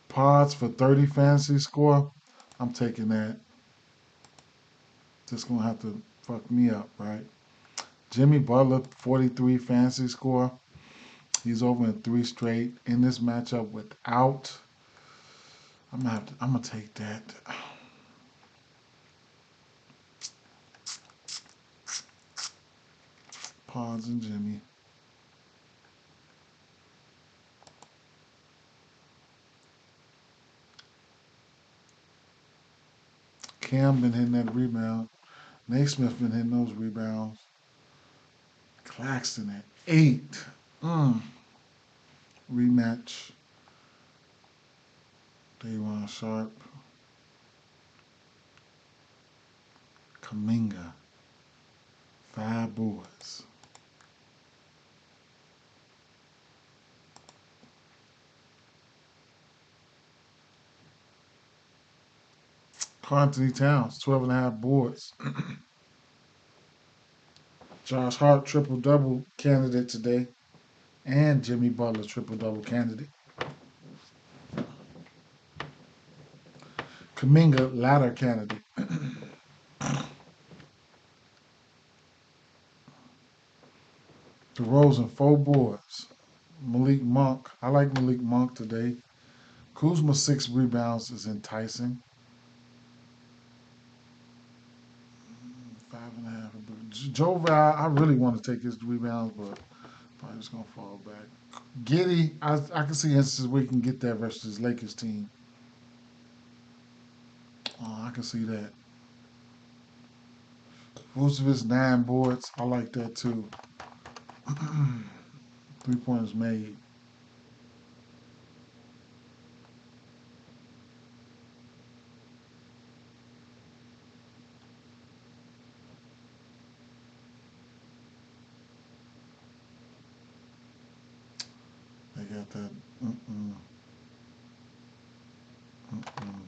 Pods for 30 fancy score. I'm taking that. Just gonna have to fuck me up, right? Jimmy Butler, 43 fancy score. He's over in 3 straight in this matchup without. I'm gonna take that. Pods and Jimmy. Cam been hitting that rebound. Naismith been hitting those rebounds. Claxton at 8. Rematch. Dayron Sharp. Kaminga. 5 boards. Anthony Towns, 12.5 boards. Josh Hart, triple double candidate today. And Jimmy Butler, triple double candidate. Kaminga, ladder candidate. DeRozan, 4 boards. Malik Monk. I like Malik Monk today. Kuzma, 6 rebounds is enticing. 5.5. Joe, I really want to take his rebounds, but probably just gonna fall back. Giddy, I can see instances where he can get that versus his Lakers team. I can see that. Vucevic 9 boards, I like that too. 3 pointers made. They got that. Mm-mm, mm-mm.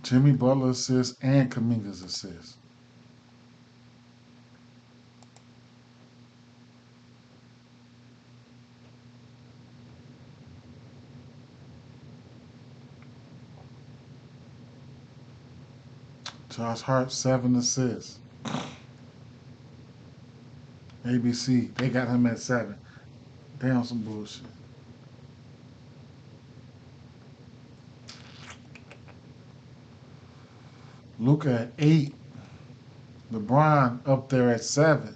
Jimmy Butler assists and Kaminga's assists. Josh Hart 7 assists. ABC, they got him at 7. They on some bullshit. Luca at 8. LeBron up there at 7.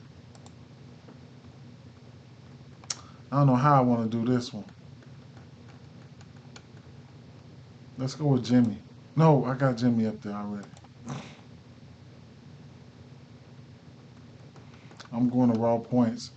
I don't know how I want to do this one. Let's go with Jimmy. No, I got Jimmy up there already. I'm going to raw points.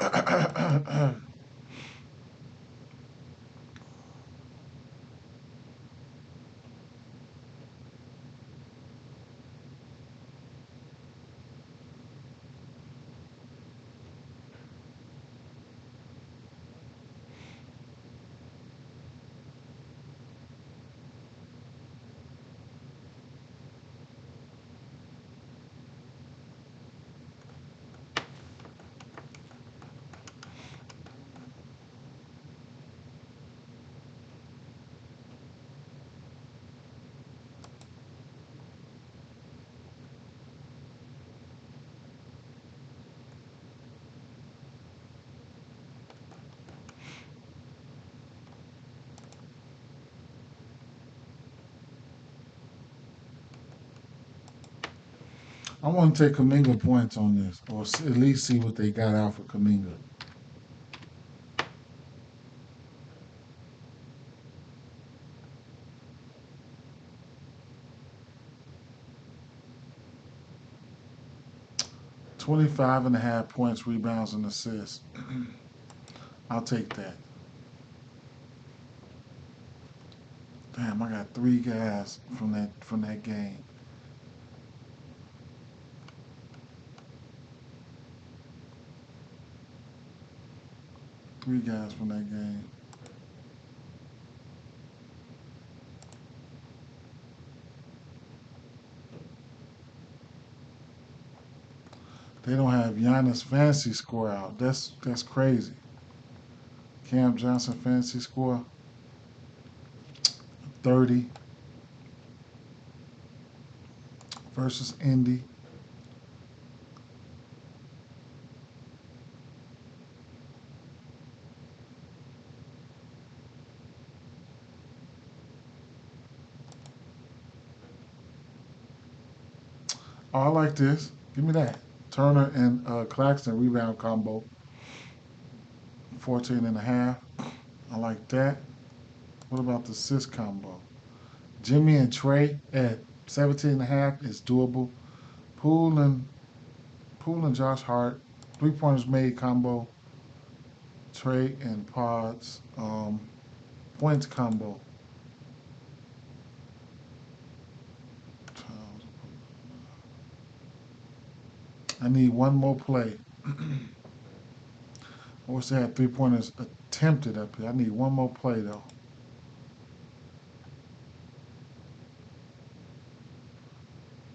I want to take Kaminga points on this, or at least see what they got out for Kaminga. Twenty-five and a half points, rebounds, and assists. I'll take that. Damn, I got 3 guys from that game. 3 guys from that game. They don't have Giannis fantasy score out. That's crazy. Cam Johnson fantasy score 30 versus Indy. Oh, I like this. Give me that. Turner and Claxton rebound combo, 14 and a half. I like that. What about the assist combo? Jimmy and Trey at 17 and a half is doable. Poole and Poole and Josh Hart, 3 pointers made combo. Trey and Pods, points combo. I need one more play. I wish they had 3 pointers attempted up here. I need one more play though.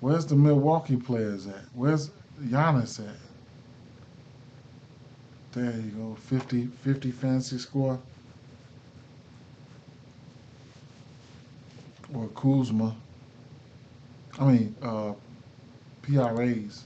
Where's the Milwaukee players at? Where's Giannis at? There you go. 50 fantasy score. Or Kuzma. I mean, PRAs.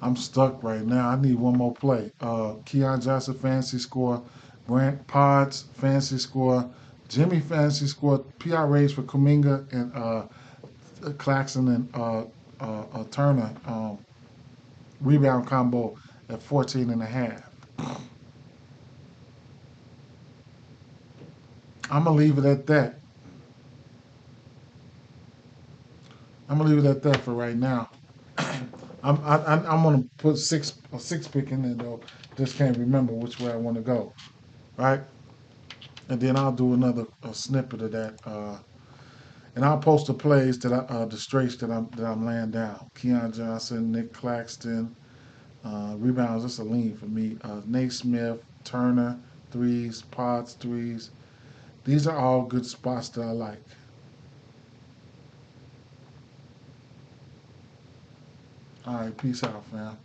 I'm stuck right now. I need one more play. Keon Johnson fantasy score, Brant Pods fantasy score, Jimmy fantasy score, PRAs for Kuminga and Claxton and Turner rebound combo at 14 and a half. I'm gonna leave it at that. I'm gonna leave it at that for right now. I'm gonna put a six pick in there though. Just can't remember which way I want to go. Right, and then I'll do another snippet of that. And I'll post the plays that the straights that I'm laying down. Keon Johnson, Nick Claxton, rebounds. That's a lean for me. Nate Smith, Turner, threes, Potts, threes. These are all good spots that I like. All right, peace out, fam.